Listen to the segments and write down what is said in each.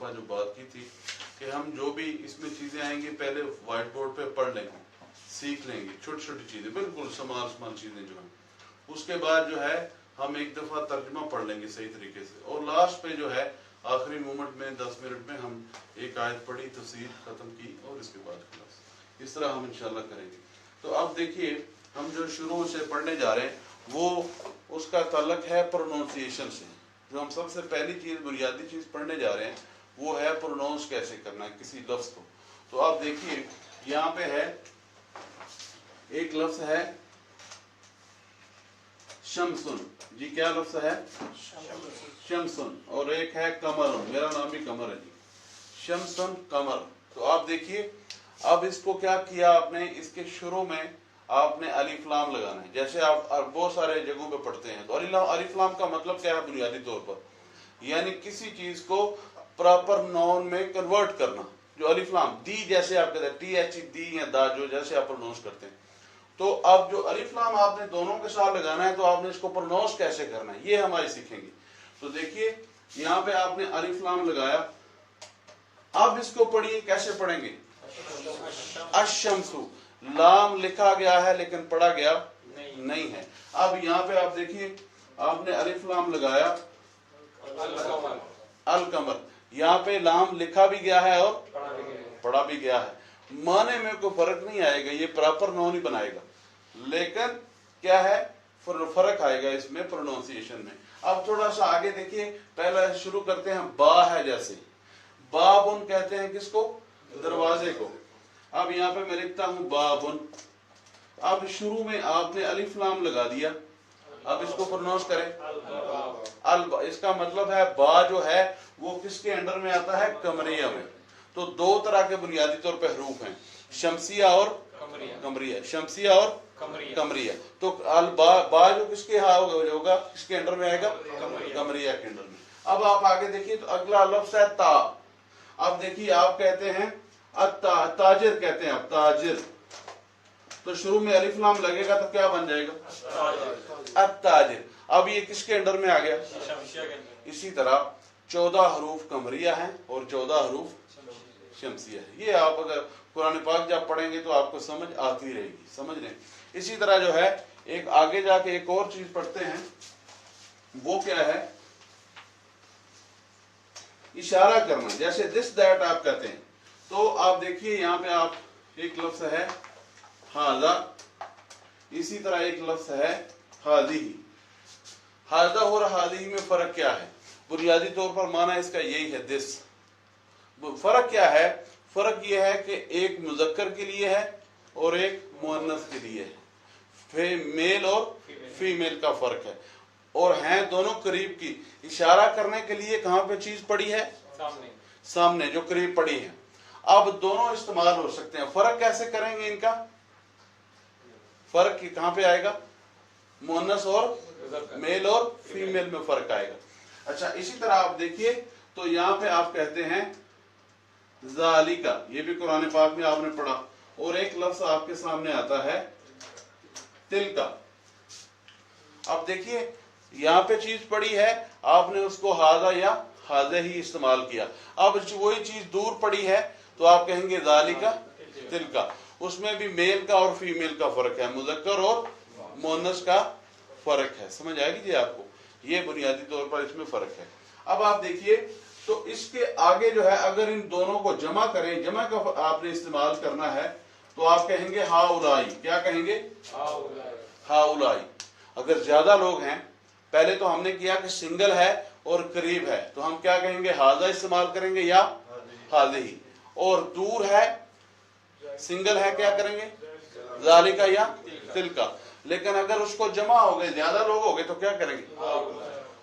दफ़ा जो बात की थी कि हम जो भी इसमें चीज़ें आएंगी पहले वाइट बोर्ड पे पढ़ लेंगे, सीख लेंगे छोटी छोटी चीज़ें, बिल्कुल समान चीज़ें जो हैं। उसके बाद जो है हम एक दफ़ा तर्जुमा पढ़ लेंगे सही तरीके से, और लास्ट पे जो है आखिरी मोमेंट में 10 मिनट में हम एक आयत पढ़ी, तफसीर ख़त्म की और इसके बाद क्लास। इस तरह हम इंशाल्लाह करेंगे। तो अब देखिए हम जो शुरू से पढ़ने जा रहे हैं वो उसका ताल्लुक है प्रोनाउंसिएशन से। जो हम सबसे पहली चीज़ बुनियादी चीज़ पढ़ने जा रहे हैं वो है प्रोनाउंस कैसे करना है किसी लफ्ज़ को। तो आप देखिए यहाँ पे है एक लफ्ज़ है शमसुन, जी क्या लफ्ज़ है? शमसुन। और एक है कमर, मेरा नाम भी कमर है जी, शमसुन कमर। तो आप देखिए अब इसको क्या किया आपने, इसके शुरू में आपने अलिफ लाम लगाना है। जैसे आप बहुत सारे जगहों पे पढ़ते हैं तो अलिफ लाम का मतलब क्या है बुनियादी तौर पर, यानी किसी चीज को प्रॉपर नाउन में कन्वर्ट करना। जो अलिफ लाम दी, जैसे आप कहते हैं TH दी या दा, जो जैसे आप प्रोनाउंस करते हैं। तो अब जो अलिफ लाम आपने दोनों के साथ लगाना है तो आपने इसको प्रोनाउंस कैसे करना है ये हम आज सीखेंगे। तो देखिए यहाँ पे आपने अलिफ लाम लगाया, अब इसको पढ़िए, कैसे पढ़ेंगे? अशमसु, लाम लिखा गया है लेकिन पढ़ा गया नहीं है। अब यहाँ पे आप देखिए आपने अलिफ लाम लगाया अल कमर, यहाँ पे लाम लिखा भी गया है और पढ़ा भी गया है। माने में कोई फर्क नहीं आएगा, ये प्रॉपर नाउन ही बनाएगा, लेकिन क्या है फर्क आएगा इसमें प्रोनाउंसिएशन में। अब थोड़ा सा आगे देखिए, पहले शुरू करते हैं बा है, जैसे बाबुन कहते हैं किसको? दरवाजे को। अब यहाँ पे मैं लिखता हूं बाबुन, अब शुरू में आपने अलिफ लाम लगा दिया, अब इसको प्रोनाउंस करें अल। इसका मतलब है बा जो है वो किसके अंडर में आता है? कमरिया में। तो दो तरह के बुनियादी तौर पे हरूफ हैं, शमसिया और कमरिया, शमसिया और कमरिया। तो अल बा जो किसके होगा, किसके अंडर में आएगा? कमरिया के अंडर में। अब आप आगे देखिए तो अगला लफ्ज़ है ता। अब देखिए आप कहते हैं ताजिर कहते हैं, आप ताजिर, तो शुरू में अलिफ लाम लगेगा तो क्या बन जाएगा? अत्ताजिर। अब ये किसके अंडर में आ गया? इसी तरह 14 हरूफ कमरिया हैं और 14 हरूफ शमसिया है। ये आप अगर कुरान पाक जब पढ़ेंगे तो आपको समझ आती रहेगी, समझ रहे हैं। इसी तरह जो है एक आगे जाके एक और चीज पढ़ते हैं, वो क्या है? इशारा करना, जैसे दिस दैट आप कहते हैं। तो आप देखिए यहाँ पे आप एक लफ्ज़ है हाजा, इसी तरह एक लफ्ज़ है हादिही। हाजा और हादिही में फर्क क्या है? बुनियादी तौर पर माना इसका यही है, दिस। फर्क क्या है? फर्क यह है कि एक मुज़क्कर के लिए है और एक मुअन्नस के लिए है, मेल और फीमेल का फर्क है, और हैं दोनों करीब की। इशारा करने के लिए कहाँ पे चीज पड़ी है? सामने जो करीब पड़ी है। अब दोनों इस्तेमाल हो सकते हैं। फर्क कैसे करेंगे इनका? फर्क कहाँ पे आएगा? मुअन्नस और मेल और फीमेल में फर्क आएगा। अच्छा, इसी तरह आप देखिए तो यहाँ पे आप कहते हैं ज़ालिका, ये भी कुरान पाक में आपने पढ़ा, और एक लफ्ज़ आपके सामने आता है तिलका। अब देखिए यहाँ पे चीज पड़ी है, आपने उसको हाजा या हाजे ही इस्तेमाल किया। अब वही चीज दूर पड़ी है तो आप कहेंगे ज़ालिका तिलका। उसमें भी मेल का और फीमेल का फर्क है, मुज़क्कर और मुअन्नस का फर्क है। समझ आएगी जी आपको? ये बुनियादी तौर पर इसमें फर्क है। अब आप देखिए तो इसके आगे जो है अगर इन दोनों को जमा करें, जमा का आपने इस्तेमाल करना है तो आप कहेंगे हाउलाई। क्या कहेंगे? हाउलाई। अगर ज्यादा लोग हैं, पहले तो हमने किया कि सिंगल है और करीब है, तो हम क्या कहेंगे? हाजा इस्तेमाल करेंगे या हाज़िही। और दूर है, सिंगल है, क्या करेंगे? ज़ालिका या तिलका। लेकिन अगर उसको जमा हो गए, ज्यादा लोग हो गए, तो क्या करेंगे?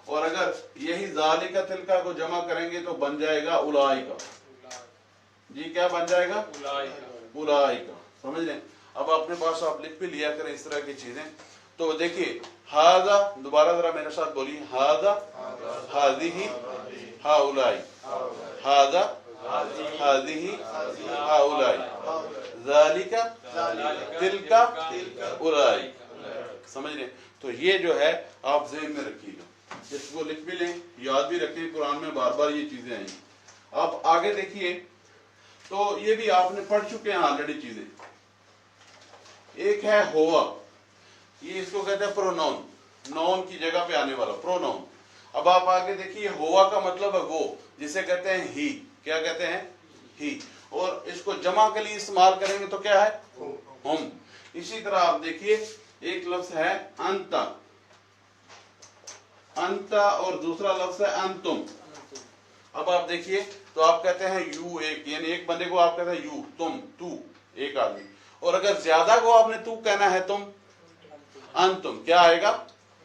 और अगर यही ज़ालिका तिलका को जमा करेंगे तो बन जाएगा उलाइका। जी क्या बन जाएगा? उलाइका। समझ रहे? अब अपने पास आप लिख भी लिया करें इस तरह की चीजें। तो देखिए हाजा, दोबारा जरा मेरे साथ बोलिए, हाजा हाज़िही हाउलाई, हाजा हाज़िही हाउलाई, ज़ालिका तिलका उलाई। समझ रहे? तो ये जो है आप ज़हन में रखिएगा, इसको लिख भी लें, याद भी रखें, कुरान में बार बार ये चीजें आई। अब आगे देखिए, तो ये भी आपने पढ़ चुके हैं ऑलरेडी चीजें। एक है होवा, ये इसको कहते हैं प्रोनाउन, नाउन की जगह पे आने वाला प्रोनाउन। अब आप आगे देखिए, होवा का मतलब है वो, जिसे कहते हैं ही। क्या कहते हैं? ही। और इसको जमा के लिए इस्तेमाल करेंगे तो क्या है? हम। इसी तरह आप देखिए, एक लफ्ज है अंता, अंता, और दूसरा लफ्ज है अंतुम। अब आप देखिए, तो आप कहते हैं यू, एक, यानी एक बंदे को आप कहते हैं यू, तुम, तू, एक आदमी। और अगर ज्यादा को आपने तू कहना है, तुम, अंतुम, क्या आएगा?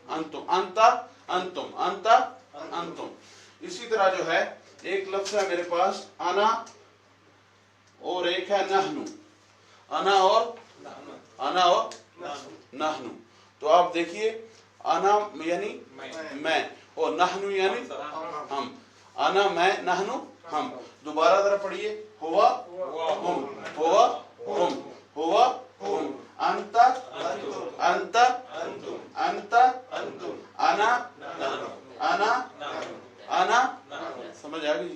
अंतुम, अंता, अंतुम, अंता, अंतुम। इसी तरह जो है, एक लफ्ज है मेरे पास अना, और एक है नहनु। अना और नहनु। तो आप देखिए, अना यानी मैं, और नहनु यानी हम। अना मैं, नहनु हम। दोबारा जरा पढ़िए, हुआ हम, हुआ हम, हुआ हम, अंता अंता अंता, अना अना। समझ आ गई?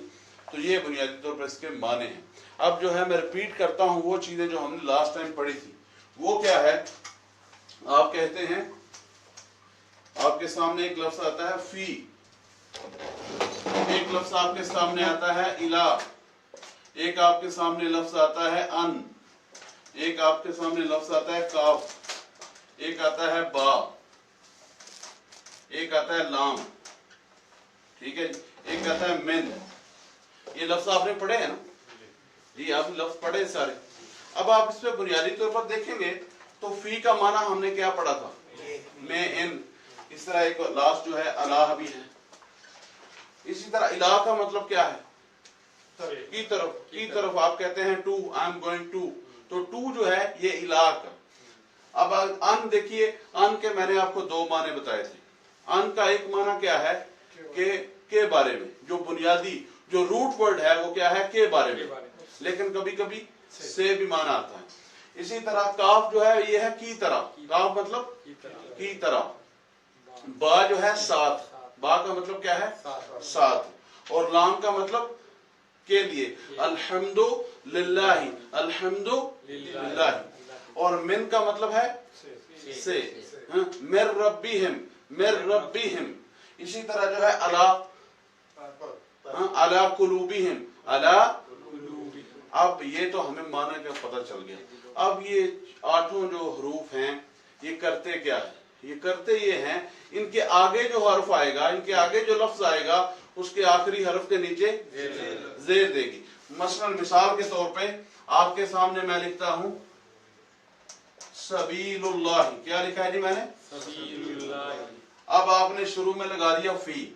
तो ये बुनियादी तौर पर इसके माने हैं। अब जो है मैं रिपीट करता हूं वो चीजें जो हमने लास्ट टाइम पढ़ी थी। वो क्या है? आप कहते हैं, आपके सामने एक लफ्ज आता है फी, एक लफ्ज आपके सामने आता है इला, एक आपके सामने लफ्ज आता है अन, एक आपके सामने लफ्ज आता है काफ, एक आता है बा, एक आता है लाम, ठीक है, एक आता है मिन। ये लफ्ज आपने पढ़े हैं ना जी? आप लफ्ज पढ़े सारे। अब आप इस पे बुनियादी तौर पर देखेंगे तो फी का माना हमने क्या पढ़ा था? में, इन। इस तरह एक लास्ट जो है अलाह भी है। इसी तरह इलाह का मतलब क्या है? की तरफ, की तरफ। आप कहते हैं to, I am going to, तो टू जो है ये इलाह का। अब अन देखिए, अन के मैंने आपको दो माने बताए थे। अन का एक माना क्या है? के बारे में। जो बुनियादी जो रूट वर्ड है वो क्या है? के बारे में। लेकिन कभी कभी से भी माना आता है। इसी तरह काफ जो है ये है की तरह। काफ मतलब की तरह। बा जो है साथ, बा का मतलब क्या है? साथ। और लाम का मतलब के लिए, अल्हम्दु लिल्लाहि, अल्हम्दु लिल्लाहि। और मिन का मतलब है से, मिर रब्बिहिम, मिर रब्बिहिम। इसी तरह जो है अला, अला कुलूबिहिम, अला। अब ये तो हमें माना का पता चल गया। अब ये आठों जो हरूफ हैं ये करते क्या है? ये करते ये हैं, इनके आगे जो हर्फ आएगा, इनके आगे जो लफ्ज आएगा, उसके आखिरी हर्फ के नीचे जेर देगी। मसलन मिसाल के तौर पे आपके सामने मैं लिखता हूं सबीलुल्लाह। क्या लिखा है जी मैंने? सबीलुल्लाह। अब आपने शुरू में लगा दिया फी।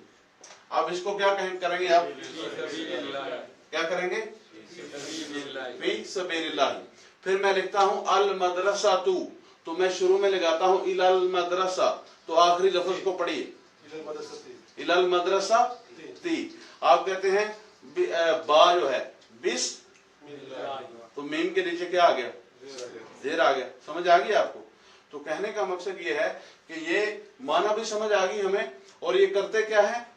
अब इसको क्या करेंगे आप? क्या करेंगे? फी सबीलिल्लाह। फिर मैं लिखता हूं अल मदरसा तू, तो मैं शुरू में लगाता हूं इलल मदरसा, तो आखिरी लफ्ज को पढ़िए, इलल मदरसा ती। आप कहते हैं बा जो है बिस, तो मीम के नीचे क्या आ गया? जेर आ गया। समझ आ गई आपको? तो कहने का मकसद ये है कि ये माना भी समझ आ गई हमें, और ये करते क्या है?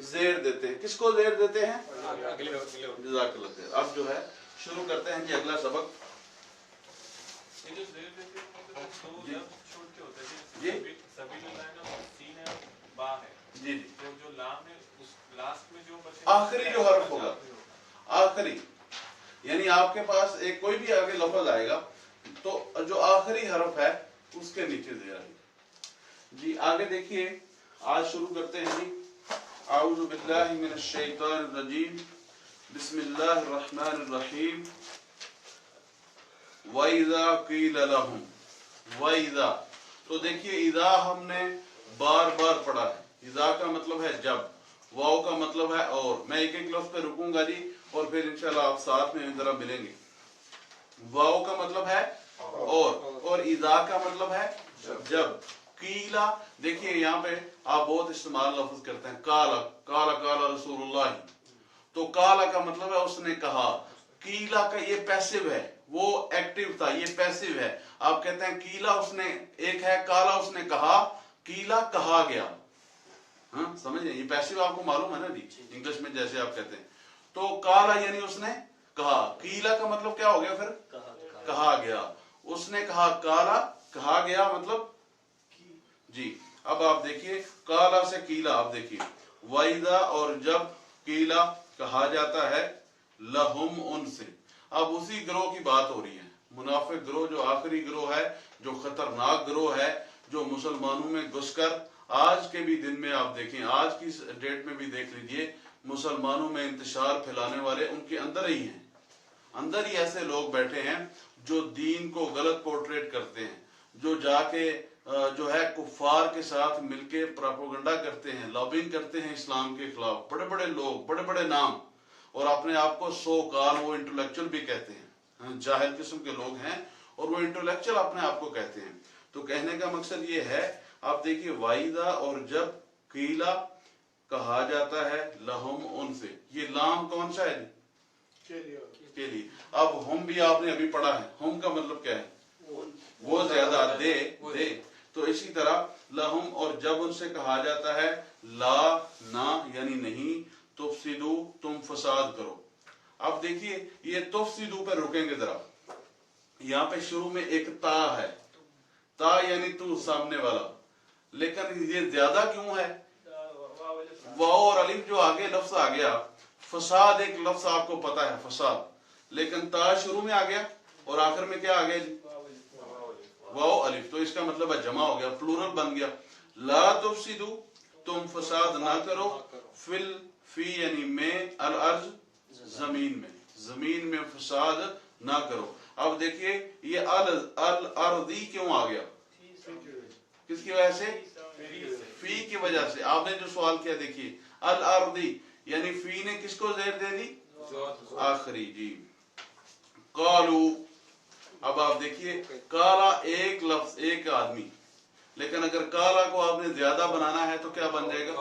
जेर देते हैं। किसको जेर देते हैं? जज़ाकल्लाह। अब जो है शुरू करते हैं जी अगला सबक। जी जी, तो जो लाम है उस लास्ट में जो आखिरी जो हर्फ होगा, आखिरी, यानी आपके पास एक कोई भी आगे लफ्ज आएगा तो जो आखिरी हर्फ है उसके नीचे जेर आएगी जी। आगे देखिए, आज शुरू करते हैं जी। आऊज़ु बिल्लाहि मिनश शैतानिर रजीम, बिस्मिल्लाहिर रहमानिर रहीम। वइज़ा क़ील लहुम, वइज़ा, तो देखिए इज़ा हमने बार बार पढ़ा है। इज़ा का मतलब है जब, वाव का मतलब है और। मैं एक एक लफ्ज पे रुकूंगा जी, और फिर इंशाल्लाह आप साथ में जरा मिलेंगे। वाव का मतलब है और इज़ा का मतलब है जब। कीला, देखिए यहाँ पे आप बहुत इस्तेमाल लफ्ज करते हैं, काला काला काला रसूलुल्लाह, तो काला का मतलब है उसने कहा। कीला का ये पैसिव है, वो एक्टिव था, ये पैसिव है। आप कहते हैं कीला उसने, एक है काला उसने कहा, कीला कहा गया। हाँ समझे? ये पैसिव आपको मालूम है ना जी, इंग्लिश में जैसे आप कहते हैं। तो काला यानी उसने कहा, कीला का मतलब क्या हो गया फिर? कहा गया। उसने कहा, काला कहा गया मतलब जी। अब आप देखिए काला से कीला, आप देखिए वाइदा और जब कीला कहा जाता है लहुम उनसे, अब उसी ग्रोह की बात हो रही है। मुनाफिक ग्रोह जो आखिरी ग्रोह है, जो खतरनाक ग्रोह है, जो मुसलमानों में घुसकर आज के भी दिन में आप देखें, आज की डेट में भी देख लीजिए, मुसलमानों में इंतशार फैलाने वाले उनके अंदर ही हैं। अंदर ही ऐसे लोग बैठे हैं जो दीन को गलत पोर्ट्रेट करते हैं, जो जाके जो है कुफार के साथ मिलके प्रोपेगेंडा करते हैं, लॉबिंग करते हैं इस्लाम के खिलाफ। बड़े बड़े लोग, बड़े बड़े नाम, और अपने आप को सो काल वो इंटेलेक्चुअल भी कहते हैं, जाहिल किस्म के लोग हैं और वो इंटेलेक्चुअल अपने आप को कहते हैं। तो कहने का मकसद ये है, आप देखिए वाइदा और जब कीला कहा जाता है लहुम उनसे, ये लाम कौन सा है? के लिए। अब हम भी आपने अभी पढ़ा है, हम का मतलब क्या है? वो ज्यादा दे। तो इसी तरह लहुम और जब उनसे कहा जाता है ला ना यानी नहीं, तुफसिदू तुम फसाद करो। अब देखिए ये तुफसिदू पर रुकेंगे जरा। यहाँ पे शुरू में एक ता है, ता यानी तू सामने वाला, लेकिन ये ज्यादा क्यों है? वाव और अलिफ जो आगे लफ्ज आ गया, फसाद एक लफ्ज आपको पता है फसाद, लेकिन ता शुरू में आ गया और आखिर में क्या आ गया जी? वाव अलिफ। तो इसका मतलब है जमा हो गया, प्लूरल बन गया। ला तुफसिदू तुम फसाद ना करो, फिल फी यानी में, अल अर्ज जमीन में, जमीन में फसाद ना करो। अब देखिए ये अल अर्दी क्यों आ गया? किसकी वजह से? फी की वजह से। आपने जो सवाल किया देखिए अल अर्दी यानी फी ने किसको जेर दे दी? आखिरी जी। कालू, अब आप देखिए काला एक लफ्ज एक आदमी, लेकिन अगर काला को आपने ज्यादा बनाना है तो क्या बन जाएगा?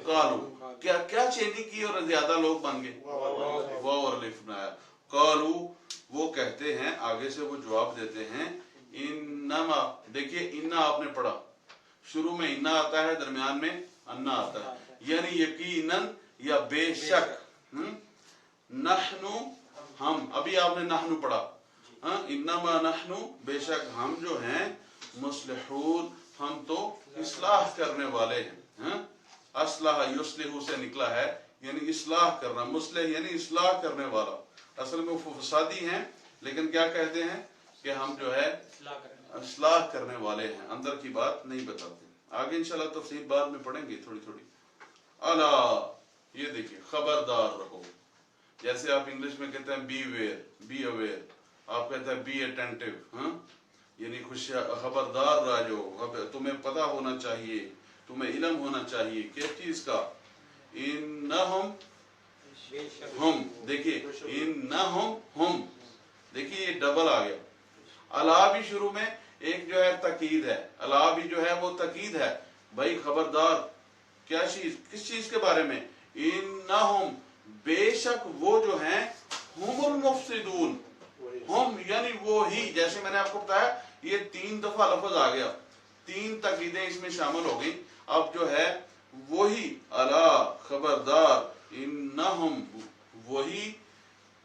कालू। क्या क्या चेंजिंग की और ज्यादा लोग बन गए? वाव और अलिफ बनाया। कालू वो कहते हैं, आगे से वो जवाब देते हैं, इन्नमा, देखिए इन्ना आपने पढ़ा, शुरू में इन्ना आता है, दरमियान में अन्ना आता है, यानी यकीनन या बेशक। नहनु हम, अभी आपने नहनु पढ़ा, इन्नमा नहनु बेशक हम जो हैं, मुस्लिहून हम तो इस्लाह करने वाले हैं। अस्लाह युस्लिहु से निकला है, यानी इस्लाह करना, मुस्लिह यानी इस्लाह करने वाला। असल में वो फसादी हैं, लेकिन क्या कहते हैं कि हम जो है इस्लाह करने वाले हैं, अंदर की बात नहीं बताते। आगे इंशाल्लाह तफसील बाद में पढ़ेंगे थोड़ी थोड़ी। अला, ये देखिए खबरदार रहो, जैसे आप इंग्लिश में कहते हैं बी वेयर, बी अवेयर, आप कहते हैं बी अटेंटिव, यानी खबरदार रहो, तुम्हें पता होना चाहिए, तुम्हें इल्म होना चाहिए किस चीज का? इन्नहुम हम, देखिए इन्नहुम हम, देखिए ये डबल आ गया। अला भी शुरू में एक जो है तकीद है, अला भी जो है वो तकीद है, भाई खबरदार, क्या चीज, किस चीज के बारे में? इन्नहुम बेशक वो जो हैं, हुमुल मुफसिदून, हम यानी वो ही, जैसे मैंने आपको बताया ये 3 दफा लफ्ज आ गया, 3 तकीदें इसमें शामिल हो गई। अब जो है वही अला खबरदार, इन्नहुम वही,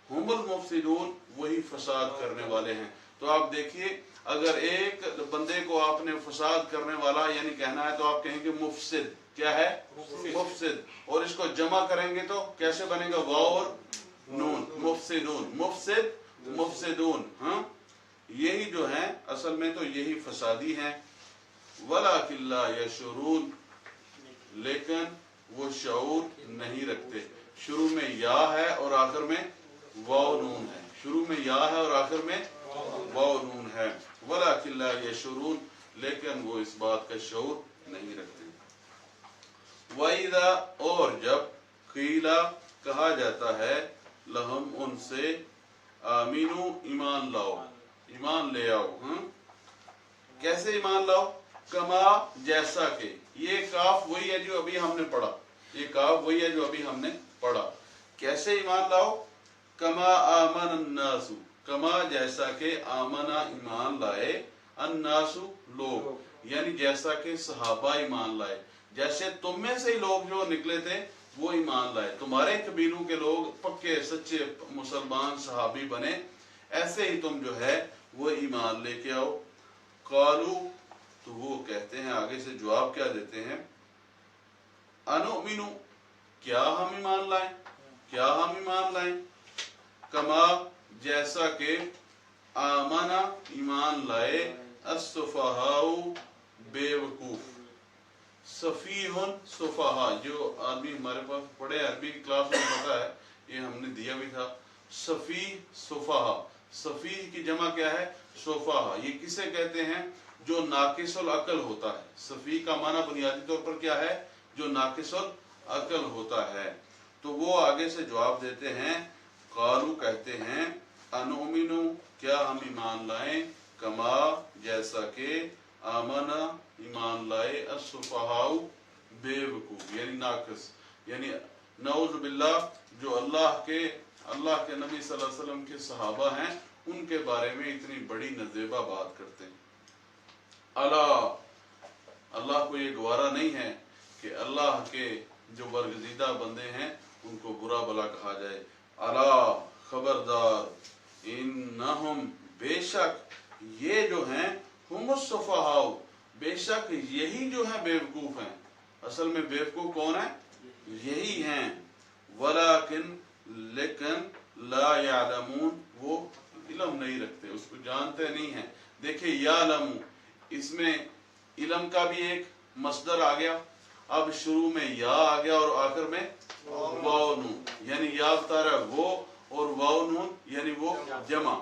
हुमुल मुफसिदून वही फसाद करने वाले हैं। तो आप देखिए अगर एक बंदे को आपने फसाद करने वाला यानी कहना है तो आप कहेंगे मुफसिद, क्या है? मुफसिद। और इसको जमा करेंगे तो कैसे बनेगा? वाव और नून, मुफसिदून, मुफसिद मुफसिदून। यही जो है असल में तो यही फसादी हैं। वलाकिन ला यशउरून, लेकिन वो शऊर नहीं रखते। शुरू में या है और आखिर में वाव नून है, शुरू में या है और आखिर में वाव नून है। वलाकिन ला यशउरून, लेकिन वो इस बात का शऊर नहीं रखते। वइदा और जब कीला कहा जाता है लहम उनसे, आमीनू ईमान लाओ, ईमान ले आओ। कैसे ईमान लाओ? कमा जैसा के, ये काफ वही है जो अभी हमने पढ़ा, ये काफ वही है जो अभी हमने पढ़ा। कैसे ईमान लाओ? कमा आमन अन्नासु, कमा जैसा के, आमना ईमान लाए, अन्नासु लोग, यानी जैसा के सहाबा ईमान लाए, जैसे तुम में से लोग जो निकले थे वो ईमान लाए। तुम्हारे कबीलों के लोग पक्के सच्चे मुसलमान सहाबी बने, ऐसे ही तुम जो है वो ईमान लेके आओ। कालू, तो वो कहते हैं आगे से जवाब क्या देते हैं, अनुमिनु, क्या हम ईमान लाएं, क्या हम ईमान लाएं, कमा, जैसा के, आमना, ईमान लाए, अस्सुफहाउ, बेवकूफ। सफीहुन, सुफहा, जो आदमी हमारे पास पढ़े अरबी की क्लास में पता है, ये हमने दिया भी था। सफी, सुफहा, सफी की जमा क्या है, सुफहा। ये किसे कहते हैं, जो नाकिसुल अकल होता है। सफी का माना बुनियादी तौर पर क्या है, जो नाकिसुल अकल होता है। तो वो आगे से जवाब देते हैं, कालू कहते हैं, अनुमिनु, क्या हम ईमान लाएं, कमा, जैसा के, आमना, ईमान लाए, अस्सुफहाउ, बेवकूफ यानी नाकिस, यानी नऊज़ बिल्लाह, जो अल्लाह के नबी सल्लल्लाहु अलैहि वसल्लम के सहाबा हैं, उनके बारे में इतनी बड़ी नज़ेबा बात करते हैं। अल्लाह को ये गवारा नहीं है कि अल्लाह के जो बरगजीदा बंदे हैं उनको बुरा भला कहा जाए। अला, खबरदार, इन्नहुम, बेशक ये जो हैं, हुमुस्सुफहाउ, बेशक यही जो है बेवकूफ हैं। असल में बेवकूफ कौन है, यही हैं। वलाकिन, लेकिन, ला यालमून, वो इल्म नहीं रखते, उसको जानते नहीं हैं। देखिए यालमू, इसमें इल्म का भी एक मसदर आ गया, अब शुरू में या आ गया और आखिर में वाव नून, यानी या तारा वो और वाव नून यानी वो जमा।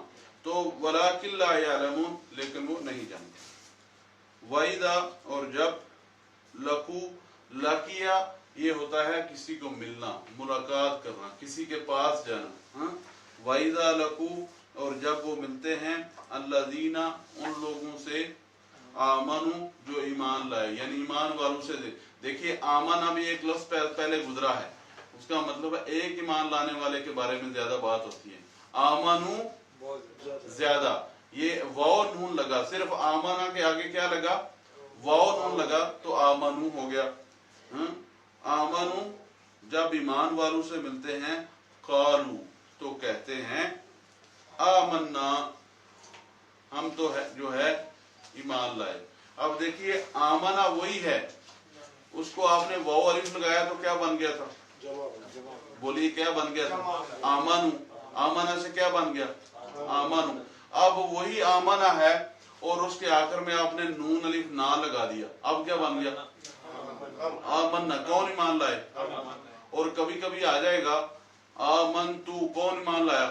तो वलाकिन ला यालमून, लेकिन वो नहीं जानते। वाइदा, और जब, लकू, लकिया, ये होता है किसी को मिलना, मुलाकात करना, किसी के पास जाना। वाइदा लकू, और जब वो मिलते हैं, अल्लज़ीना, उन लोगों से, आमनु, जो ईमान लाए, यानी ईमान वालों से। देखिए आमना भी एक लफ्ज़ पहले गुजरा है, उसका मतलब है एक ईमान लाने वाले के बारे में ज्यादा बात होती है। आमनु ज्यादा, ये वाव नून लगा, सिर्फ आमना के आगे क्या लगा, वाव नून लगा, तो आमनु हो गया। आमनु, जब ईमान वालों से मिलते हैं, कालू, तो कहते हैं, आमन्ना, हम तो है जो है ईमान लाए। अब देखिए आमना वही है, उसको आपने वाव अलिफ लगाया तो क्या बन गया था, बोलिए क्या बन गया था, आमनु। आमना से क्या बन गया, आमनु। अब वही आमना है और उसके आखिर में आपने नून अलिफ ना लगा दिया, अब क्या बन गया, आमन्ना। कौन ईमान लाए, और कभी कभी आ जाएगा आमन्तु, कौन ईमान लाया,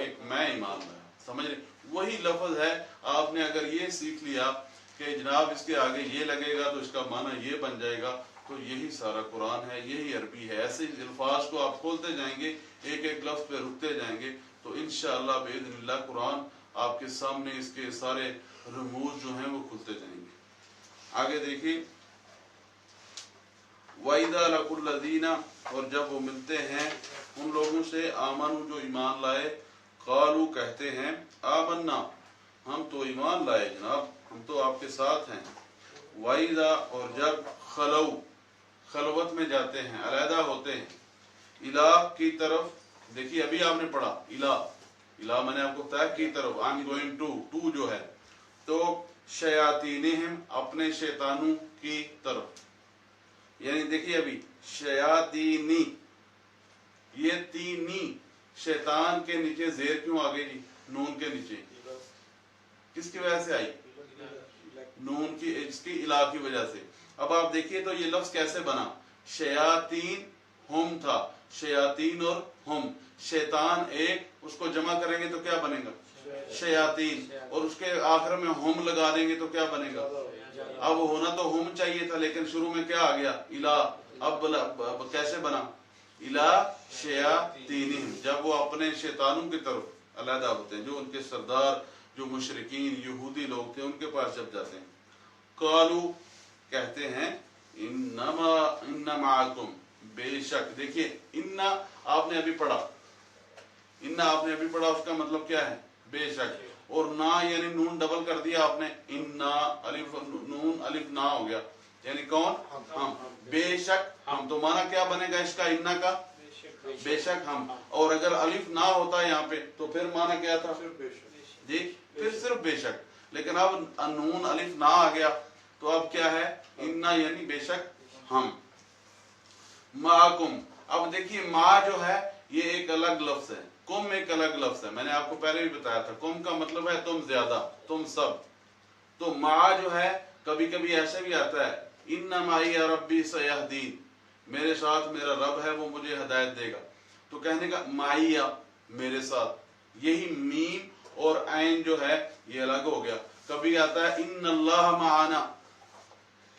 एक मैं ईमान लाया। समझ रहे, वही लफ्ज है। आपने अगर ये सीख लिया कि जनाब इसके आगे ये लगेगा तो इसका माना ये बन जाएगा, तो यही सारा कुरान है, यही अरबी है। ऐसे अल्फाज को आप खोलते जाएंगे, एक एक लफ्ज पे रुकते जाएंगे, तो इंशाअल्लाह बिइज़्निल्लाह कुरान आपके सामने इसके सारे रमूज जो हैं वो खुलते जाएंगे। आगे देखिए, वाइदा लकुल्लज़ीना, और जब वो मिलते हैं उन लोगों से, आमनु, जो ईमान लाए, कालू, कहते हैं, आमन्ना, हम तो ईमान लाए जनाब, हम तो आपके साथ हैं। वाइदा, और जब, खलऊ, खलवत में जाते हैं, अलहदा होते हैं, इला, की तरफ। देखिए अभी आपने पढ़ा इला, इला मैंने आपको बताया की तरफ, आई एम गोइंग टू जो है, तो शयातीनिहिम, अपने शैतानों की तरफ। यानी देखिए अभी शयातीनी, ये तीनी, शैतान के नीचे जेर क्यों आ गई जी, नून के नीचे, किसकी वजह से आई, नून की, इसकी इला की वजह से। अब आप देखिए तो ये लफ्ज कैसे बना, शयातीन हम था, शयातीन और हम, शैतान एक, उसको जमा करेंगे तो क्या बनेगा, शयातीन, और उसके आखिर में हम लगा देंगे तो क्या बनेगा। अब होना तो हम चाहिए था, लेकिन शुरू में क्या आ गया, इला। अब कैसे बना, इला शयातीनिहिम, जब वो अपने शैतानों की तरफ अलहदा होते हैं, जो उनके सरदार, जो मुशरिकीन यहूदी लोग थे, उनके पास जब जाते हैं। कालू, कहते हैं, इन्ना माकुम, बेशक। देखिए इन्ना आपने अभी पढ़ा, इन्ना आपने अभी पढ़ा, उसका मतलब क्या है, बेशक। और ना यानी नून डबल कर दिया आपने, इन्ना, अलिफ नून अलिफ ना हो गया, यानी कौन? हम। बेशक हम, तो माना क्या बनेगा इसका इन्ना का? बेशक हम। और अगर अलिफ ना होता यहाँ पे तो फिर माना क्या था जी? फिर सिर्फ बेशक। लेकिन अब नून अलिफ ना आ गया तो अब क्या है? इन्ना यानी बेशक हम। माकुम, अब देखिए मा जो है ये एक अलग लफ्ज है, कुम एक अलग लफ्ज है। मैंने आपको पहले भी बताया था, कुम का मतलब है तुम ज्यादा, तुम सब। तो मा जो है कभी कभी ऐसे भी आता है, इन्ना माई रब्बी सयहदीन, मेरे साथ मेरा रब है वो मुझे हिदायत देगा। तो कहने का माइया मेरे साथ, यही मीम और ऐन जो है ये अलग हो गया। कभी आता है इन्नल्लाह माना,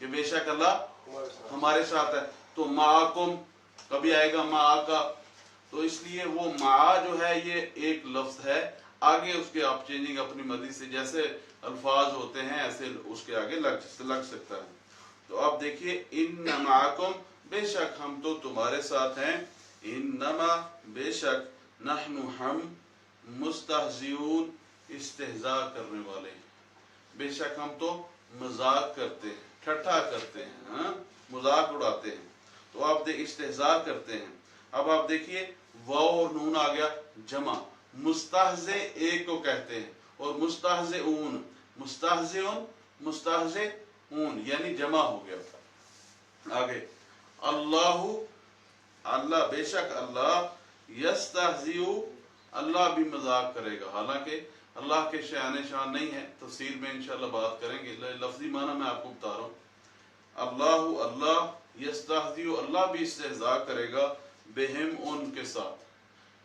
कि बेशक अल्लाह हमारे साथ है। तो माकुम कभी आएगा मा का। तो इसलिए वो मा जो है ये एक लफ्ज है, आगे उसके आप चेंजिंग अपनी मर्जी से जैसे अल्फाज होते हैं ऐसे उसके आगे लग सकता है। तो आप देखिए इन्ना माकुम, बेशक हम तो तुम्हारे साथ हैं। इन्नमा बेशक, नहनु हम, मुस्तहज़िऊन इस्तेहज़ा करने वाले हैं। बेशक हम तो मजाक करते हैं, ठट्ठा करते हैं, मजाक उड़ाते हैं। तो आप इस्तेहज़ा करते हैं। अब आप देखिए वाव और नून आ गया जमा, मुस्तहज़े एक को कहते हैं और मुस्तहज़िऊन, मुस्तहज़िऊन मुस्तहज़िऊन यानी जमा हो गया। आगे अल्लाहु, अल्लाह बेशक अल्लाह, यस्तहज़िउ अल्लाह भी मजाक करेगा। हालांकि अल्लाह के शान शान नहीं है, तफसीर में इंशाल्लाह बात करेंगे, लफ्जी माना मैं आपको बता रहा हूँ। अल्लाहु अल्लाह, यस्तहज़िउ अल्लाह भी इस्तेहज़ा करेगा, बेहिम उनके साथ,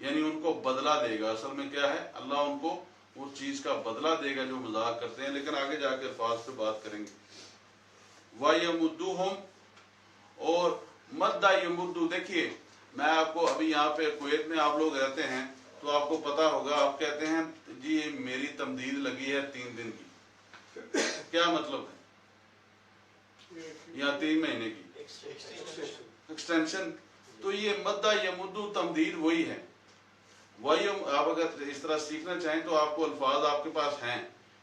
यानी उनको बदला देगा। असल में क्या है, अल्लाह उनको उस चीज का बदला देगा जो मजाक करते हैं। लेकिन आगे जाकर अल्फाज पे बात करेंगे। वयमुद्दुहुम, और मद्दा यमुद्दु, देखिए मैं आपको अभी यहाँ पे कुवैत में आप लोग रहते हैं तो आपको पता होगा, आप कहते हैं जी मेरी तमदीद लगी है 3 दिन की, क्या मतलब है? या 3 महीने की एक्सटेंशन। तो ये मद्दा यमुद्दु तमदीद वही है। वही आप अगर इस तरह सीखना चाहें तो आपको अल्फाज आपके पास हैं,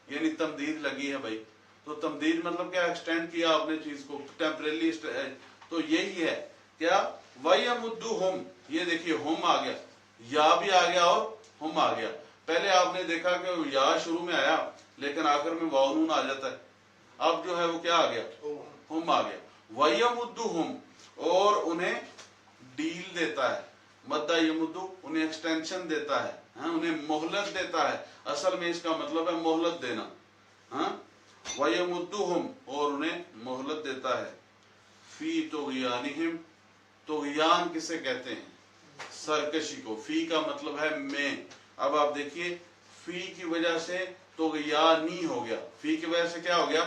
यानी तमदीद लगी है भाई। तो तमदीद मतलब क्या? एक्सटेंड किया आपने चीज को टेम्परेली। तो यही है क्या? वयमुद्दुहुम, ये देखिए हुम आ गया, या भी आ गया और हुम आ गया। पहले आपने देखा कि या शुरू में आया लेकिन आखिर में वाव नून आ जाता है। अब जो है वो क्या आ गया? हुम आ गया। वयमुद्दुहुम, और उन्हें डील देता है। मद्दा यमुद्दु उन्हें एक्सटेंशन देता है, उन्हें मोहलत देता है। असल में इसका मतलब है मोहलत देना। वयमुद्दुहुम, और उन्हें मोहलत देता है। फी तुग़यानिहिम, तुग़यान किसे कहते हैं? सरकशी को। फी का मतलब है में। अब आप देखिए फी की वजह से तुग़यानी हो गया, फी की वजह से क्या हो गया?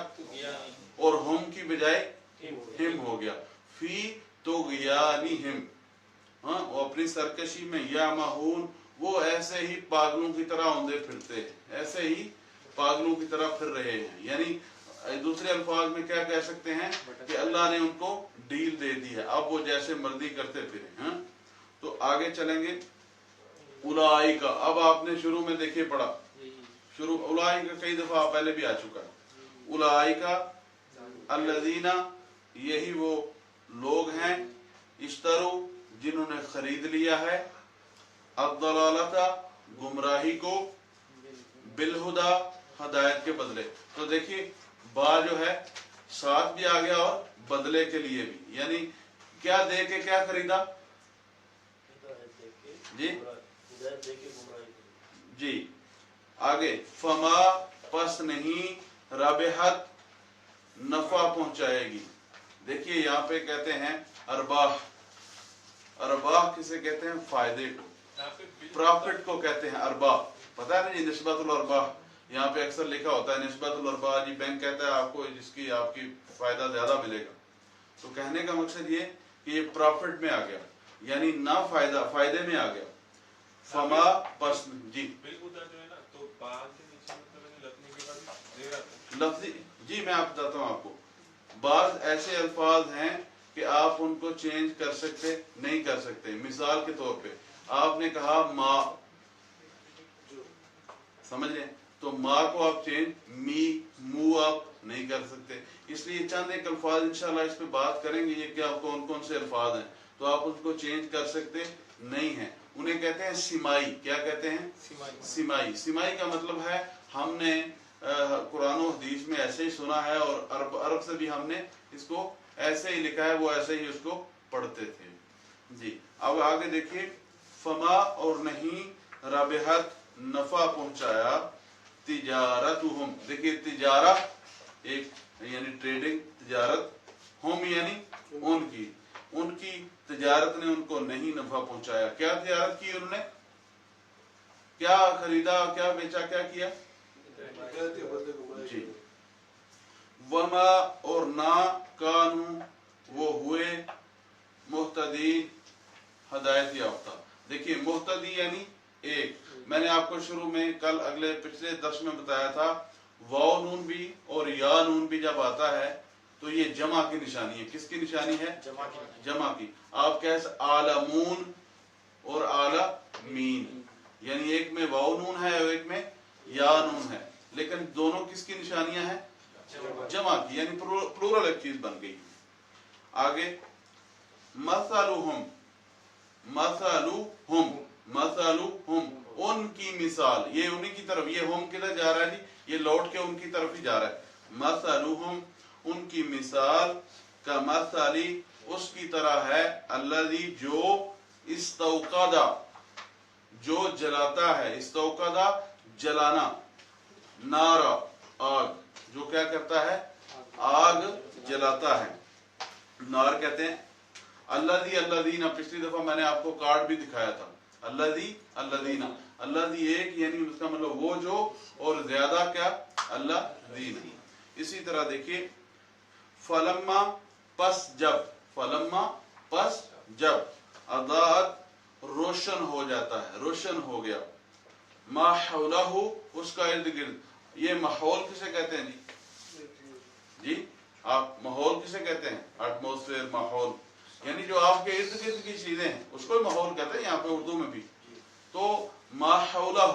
और हम की बजाय हिम हो गया। फी तुग़यानिहिम, वो अपनी सरकशी में, या माहून, वो ऐसे ही पागलों की तरह औंधे फिरते हैं, ऐसे ही पागलों की तरह फिर रहे हैं। यानी दूसरे अल्फाज में क्या कह सकते हैं कि अल्लाह ने उनको डील दे दी है, अब वो जैसे मर्जी करते फिरे। तो आगे चलेंगे। उलाइका, अब आपने शुरू में देखिए पढ़ा, शुरू उलाइका कई दफा पहले भी आ चुका है। उलाइका अल्लज़ीना, यही वो लोग हैं, इश्तरू जिन्होंने खरीद लिया है, अद्दलालता गुमराही को, बिलहुदा हदायत के बदले। तो देखिए बा जो है साथ भी आ गया और बदले के लिए भी, यानी क्या दे के क्या खरीदा जी? जी आगे फमा, पस नहीं, रबहत नफा पहुंचाएगी। देखिए यहाँ पे कहते हैं अरबाह, अरबाह किसे कहते हैं? फायदे को, प्रॉफिट को कहते हैं अरबाह। पता है ना जी, निस्बतुल अरबाह यहाँ पे अक्सर लिखा होता है, निस्बतुल अरबाह जी बैंक कहता है आपको जिसकी आपकी फायदा ज्यादा मिलेगा। तो कहने का मकसद ये कि ये प्रॉफिट में आ गया, यानी ना फायदा, फायदे में आ गया। फमा पस जी, लफ्जी जी मैं आप बताता हूँ आपको। बाज ऐसे अल्फाज हैं कि आप उनको चेंज कर सकते नहीं कर सकते। मिसाल के तौर पे आपने कहा माँ, समझ रहे? तो माँ को आप चेंज मी, मू आप نہیں کر سکتے. اس لیے چند ایک الفاظ انشاءاللہ اس پہ بات کریں گے, یہ کیا کون کون سے الفاظ ہیں, تو آپ اس کو چینج کر سکتے نہیں ہیں. انہیں کہتے ہیں سمائی. کیا کہتے ہیں؟ سمائی. سمائی کا مطلب ہے ہم نے قرآن و حدیث میں ایسے ہی سنا ہے, اور عرب سے بھی ہم نے اس کو ایسے ہی لکھا ہے, وہ ایسے ہی اس کو پڑھتے تھے. جی اب آگے دیکھیے, فما اور نہیں رابحت نفع پہنچایا تجارتہم. دیکھیے تجارہ ایک یعنی ٹریڈنگ, تجارت, ہم یعنی ان کی تجارت نے ان کو نہیں نفع پہنچایا. کیا تجارت کی انہوں نے؟ کیا خریدا, کیا بیچا, کیا کیا؟ جی. وما اور نہ کانو وہ ہوئے مہتدی ہدایت یافتہ. دیکھیے مہتدی یعنی ایک, میں نے آپ کو شروع میں کل پچھلے درس میں بتایا تھا, واو نون بھی اور یا نون بھی جب آتا ہے تو یہ جمع کی نشانی ہے. کس کی نشانی ہے؟ جمع کی. آپ کہہ عالمون اور عالمین, یعنی ایک میں واو نون ہے اور ایک میں یا نون ہے, لیکن دونوں کس کی نشانیاں ہیں؟ جمع کی, یعنی پلورل ایک چیز بن گئی. آگے مثلہم, مثلہم, مثلہم ان کی مثال, یہ انہی کی طرف, یہ ہم کدھر جا رہا ہے جی؟ یہ لوٹ کے ان کی طرف ہی جا رہا ہے. مثلہم ان کی مثال, کا مثلی اس کی طرح ہے, الذی جو استوقدا جو جلاتا ہے, استوقدا جلانا, نارا آگ, جو کیا کرتا ہے؟ آگ جلاتا ہے, نار کہتے ہیں. الذی الذین, پچھلی دفعہ میں نے آپ کو کارڈ بھی دکھایا تھا, الذی الذین, الذی ایک یعنی اس کا مطلب وہ جو, اور زیادہ کیا؟ الذین. اسی طرح دیکھیے فلما پس جب, فلما پس جب, اضاءت روشن ہو جاتا ہے, روشن ہو گیا, ما حولہ اس کا ارد گرد. یہ ماحول کسے کہتے ہیں جی؟ جی آپ ماحول کسے کہتے ہیں؟ ایٹماسفیئر, ماحول یعنی جو آپ کے ارد گرد کی چیزیں ہیں اس کو ماحول کہتے ہیں یہاں پہ اردو میں بھی. تو ما حولہ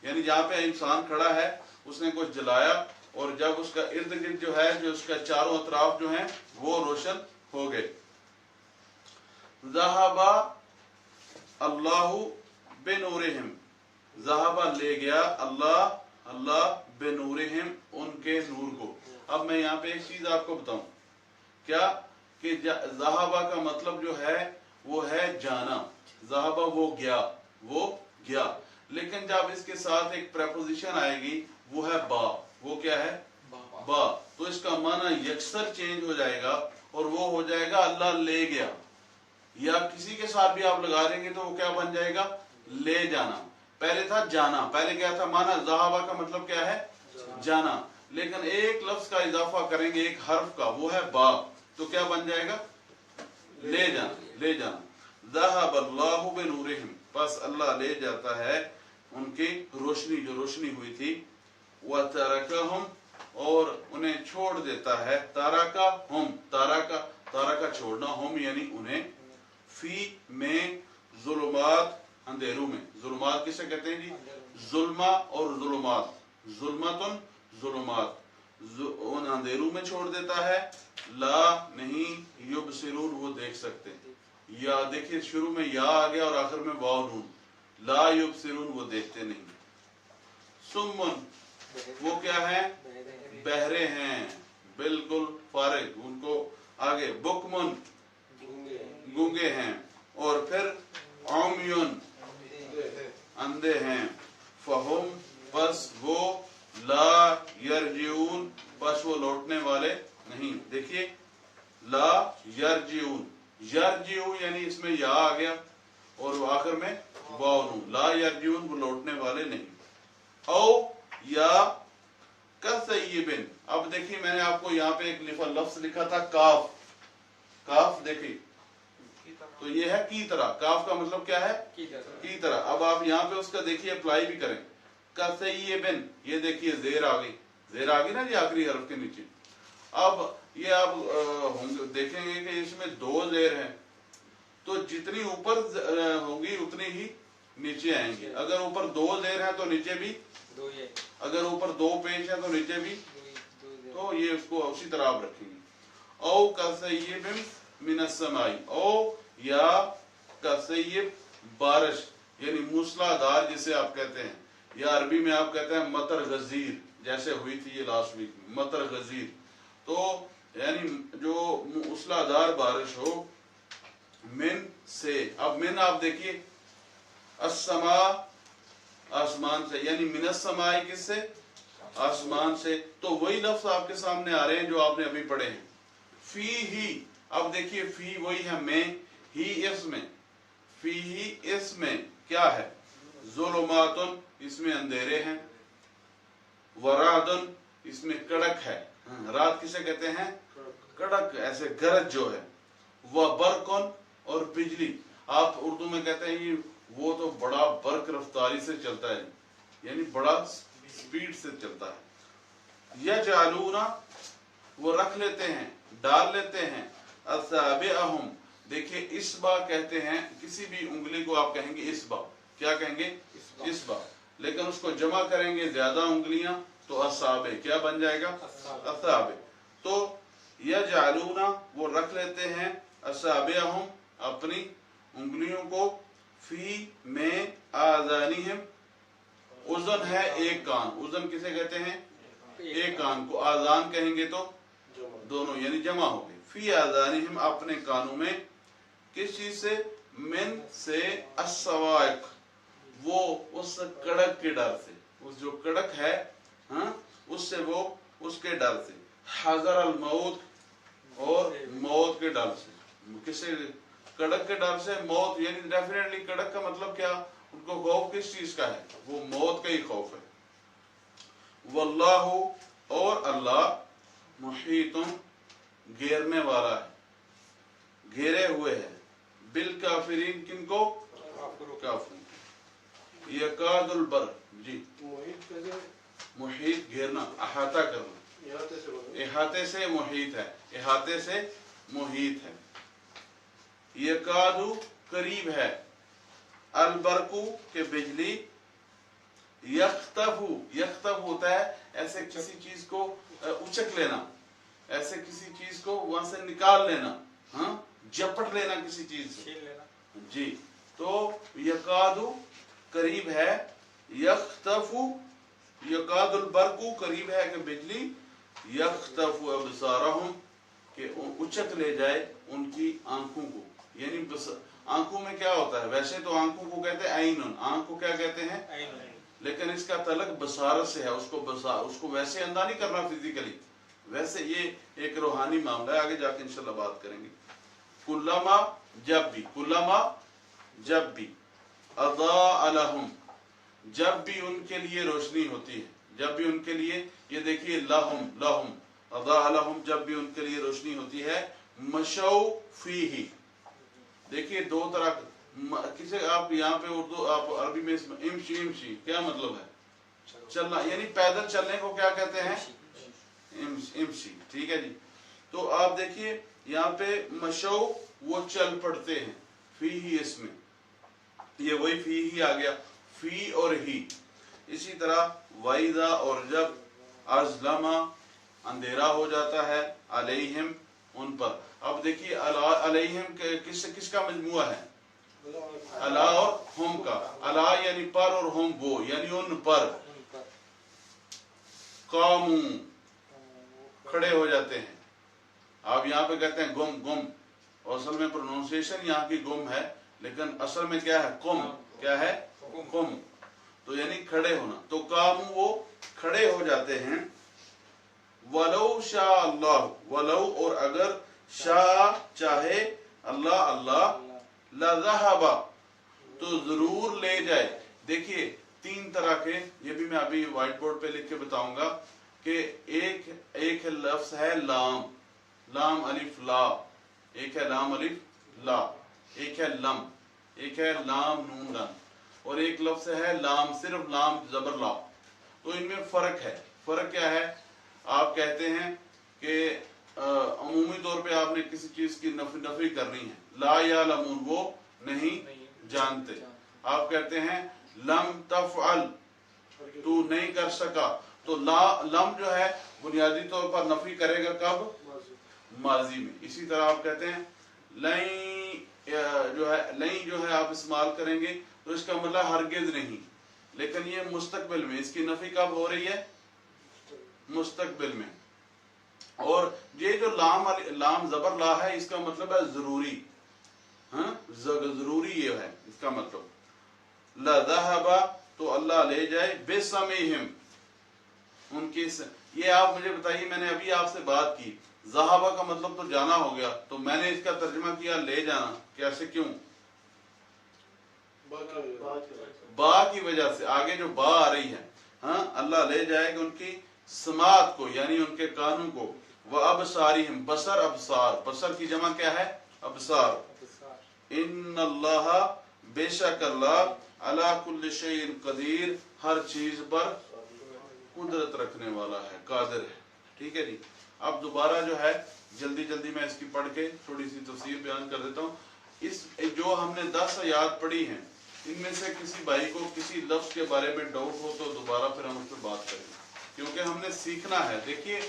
یعنی جہاں پہ انسان کھڑا ہے اس نے کچھ جلایا, اور جب اس کا ارد گرد جو ہے, جو اس کا چاروں اطراف جو ہیں وہ روشن ہو گئے. ذہبا اللہ بنورہم, ذہبا لے گیا اللہ, اللہ بنورہم ان کے نور کو. اب میں یہاں پہ ایک چیز آپ کو بتاؤں, کیا کہ ذہبا کا مطلب جو ہے وہ ہے جانا, ذہبا وہ گیا, وہ گیا, لیکن جب اس کے ساتھ ایک پریپوزیشن آئے گی وہ ہے با, وہ کیا ہے؟ با, تو اس کا معنی یکسر چینج ہو جائے گا, اور وہ ہو جائے گا اللہ لے گیا. یا کسی کے ساتھ بھی آپ لگا دیں گے تو وہ کیا بن جائے گا؟ لے جانا. پہلے تھا جانا, پہلے کیا تھا معنی؟ ذہبا کا مطلب کیا ہے؟ جانا, لیکن ایک لفظ کا اضافہ کریں گے, ایک حرف کا, وہ ہے با, تو کیا بن جائے گا؟ لے جانا, لے جانا. ذہب اللہ بنورہم, بس اللہ لے جاتا ہے ان کی روشنی, جو روشنی ہوئی تھی. وَتَرَكَهُمْ اور انہیں چھوڑ دیتا ہے, تَرَكَهُمْ, تَرَكَ چھوڑنا, ہم یعنی انہیں, فی میں ظلمات اندھیروں میں. ظلمات کسے کہتے ہیں جی؟ ظلمہ اور ظلمات, ظلمتن ظلمات, ان اندھیروں میں چھوڑ دیتا ہے. لا نہیں, یبصرون وہ دیکھ سکتے. یا دیکھیے شروع میں یا آ گیا اور آخر میں واو نون, لا یبصرون وہ دیکھتے نہیں. سمن وہ کیا ہے؟ بہرے ہیں, بالکل فارغ, ان کو آگے. بکمن گونگے ہیں, اور پھر عمیون اندھے ہیں. فہم بس وہ, لا یرجعون بس وہ لوٹنے والے نہیں. دیکھیے لا یرجعون, یرجعو یعنی اس میں یا آ گیا اور آخر میں واو نون, لا یرجعون وہ لوٹنے والے نہیں. او یا کسیبن, اب دیکھیے میں نے آپ کو یہاں پہ ایک لفظ لکھا تھا کاف, کاف دیکھیے تو یہ ہے کی طرح, کاف کا مطلب کیا ہے؟ کی طرح. اب آپ یہاں پہ اس کا دیکھیے اپلائی بھی کریں. کسیبن, یہ دیکھیے زیر آ گئی, زیر آ گئی نا جی آخری حرف کے نیچے. اب یہ آپ دیکھیں گے کہ اس میں دو زیر ہیں, تو جتنی اوپر ہوں گی اتنی ہی نیچے آئیں گی. اگر اوپر دو زیر ہیں تو نیچے بھی, اگر اوپر دو پیش ہیں تو نیچے بھی तो ये उसको उसी तरह आप रखेंगे। औ कसय्यिबिन मिनस समाई, औ या कसय्यिब बारिश यानी मूसलाधार जिसे आप कहते हैं, या अरबी में आप कहते हैं मतर गजीर, जैसे हुई थी ये लास्ट वीक में मतर गजीर, तो यानी जो मूसलाधार बारिश हो, मिन से। अब मिन आप देखिए, अस्समा आसमान से, यानी मिनस समाई किससे, आसमान से। तो वही लफ्ज आपके सामने आ रहे हैं जो आपने अभी पढ़े हैं। फी ही, अब देखिए फी वही है, में ही इसमें, फी ही इसमें क्या है, ज़ुलुमातुन इसमें अंधेरे हैं, वरादुन इसमें कड़क है, रात किसे कहते हैं, कड़क, ऐसे गरज जो है, व बरकुन और बिजली, आप उर्दू में कहते हैं ये वो तो बड़ा बर्क रफ्तारी से चलता है, यानी बड़ा स्पीड से चलता है। यजअलूना वो रख लेते हैं, डाल लेते हैं, असाबिअहुम, देखिए इसबा कहते हैं, किसी भी उंगली को आप कहेंगे इसबा, क्या कहेंगे, इसबा, लेकिन उसको जमा करेंगे ज्यादा उंगलियां तो असाबे क्या बन जाएगा, असाबे। तो यजअलूना वो रख लेते हैं, असाबिअहुम अपनी उंगलियों को, फी में आज़ानिहिम, उज़न है एक कान, उज़न किसे कहते हैं, एक कान को, आज़ान कहेंगे तो दोनों यानी जमा हो गए, फी आज़ानिहिम अपने कानों में, किस चीज से, मिन से, अस्सवाइक वो उस कड़क के डर से, उस जो कड़क है, हाँ उससे, वो उसके डर से, हज़र अल मौत और मौत के डर से, किसे, कड़क के डर से, मौत यानी डेफिनेटली कड़क का मतलब क्या, उनको खौफ किस चीज का है, वो मौत का ही खौफ है। वल्लाहु और अल्लाह मुहीतुन घेरने वाला है, घेरे हुए है, बिल काफिरीन किनको, काफिर, यकादुल बर जी, मुहीत घेरना, अहाता करना, इहाते से मुहीत है, इहाते से मुहीत है। यकादु करीब है, अलबरकू के बिजली, यख्तफु, यख्तफ होता है ऐसे किसी चीज को उचक लेना, ऐसे किसी चीज को वहां से निकाल लेना, हाँ झपट लेना किसी चीज से जी। तो यकादु करीब है, यख्तफु यकादुल बरकू करीब है कि बिजली, यख्तफु अबसारहुम के उचक ले जाए उनकी आंखों को, यानी बस आंखों में क्या होता है, वैसे तो आंखों को कहते हैं आइनुन, आंख को क्या कहते हैं, लेकिन इसका तलक बसारत से है, उसको वैसे अंधा नहीं करना फिजिकली, वैसे ये एक रूहानी मामला है, आगे जाके इंशाल्लाह बात करेंगे। कुल्लमा जब भी, कुल्लमा जब भी, अज़ा लहुम जब भी उनके लिए रोशनी होती है, जब भी उनके लिए, ये देखिए लहुम, लहुम अज़ा लहुम जब भी उनके लिए रोशनी होती है, मशौ फीही, देखिए दो तरह किसे आप यहाँ पे उर्दू आप अरबी में इमशी, इमशी क्या मतलब है, चलना, यानी पैदल चलने को क्या कहते हैं, इमशी, ठीक है जी। तो आप देखिए यहाँ पे मशौ वो चल पड़ते हैं, फी ही इसमें, ये वही फी ही आ गया, फी और ही। इसी तरह वाइदा और जब, अज़लमा अंधेरा हो जाता है, अलैहिम उन पर। अब देखिए अलैहिम किसका मजमुआ है, अला और हम का, अला यानी पर और हम वो यानी उन पर, कामू खड़े हो जाते हैं। आप यहाँ पे कहते हैं गुम, गुम, और असल में प्रोनाउंसिएशन यहाँ की गुम है, लेकिन असल में क्या है, कुम, क्या है, कुम, तो यानी खड़े होना। तो कामू वो खड़े हो जाते हैं, वलौ शाह अल्लाह, वलौ और अगर, शाह चाहे, अल्लाह अल्लाह, लज़हबा तो जरूर ले जाए। देखिए तीन तरह के, ये भी मैं अभी व्हाइट बोर्ड पे लिख के बताऊंगा कि एक लफ्ज है लाम, लाम अलिफ ला, एक है लाम अलिफ ला, एक है लम, एक है लाम नून लन, और एक लफ्ज है लाम सिर्फ लाम जबर ला। तो इनमें फर्क है। फर्क क्या है, आप कहते हैं कि अमूमी तौर पे आपने किसी चीज की नफी करनी है, ला या लमून वो नहीं जानते, आप कहते हैं लम तफअल तू नहीं कर सका, تو لم جو ہے بنیادی طور پر نفی کرے گا کب؟ ماضی میں. اسی طرح آپ کہتے ہیں لئی جو ہے آپ استعمال کریں گے تو اس کا مطلب ہرگز نہیں، لیکن یہ مستقبل میں، اس کی نفی کب ہو رہی ہے؟ مستقبل میں. اور یہ جو لام زبر لا ہے اس کا مطلب ہے ضروری. ہاں ضروری یہ ہے اس کا مطلب. لذهب تو اللہ لے جائے بسمعہم ان کی یہ آپ مجھے بتائیے، میں نے ابھی آپ سے بات کی ذہبہ کا مطلب تو جانا ہو گیا، تو میں نے اس کا ترجمہ کیا لے جانا. کیسے؟ کیوں؟ با کی وجہ سے. آگے جو با آ رہی ہے، ہاں اللہ لے جائے گا ان کی سماعت کو یعنی ان کے کانوں کو. وَأَبْصَارِهِمْ بصر ابصار، بصر کی جمع کیا ہے؟ ابصار. ان اللہ بے شک اللہ علی کل شیء قدیر ہر چیز پر قدرت رکھنے والا ہے، قادر ہے. ٹھیک ہے جی. اب دوبارہ جو ہے جلدی جلدی میں اس کی پڑھ کے تھوڑی سی تفسیر بیان کر دیتا ہوں. اس جو ہم نے 10 آیات پڑھی ہیں ان میں سے کسی بھائی کو کسی لفظ کے بارے میں ڈاؤٹ ہو تو دوبارہ پھر ہم اس پہ بات کریں گے، کیونکہ ہم نے سیکھنا ہے. دیکھیے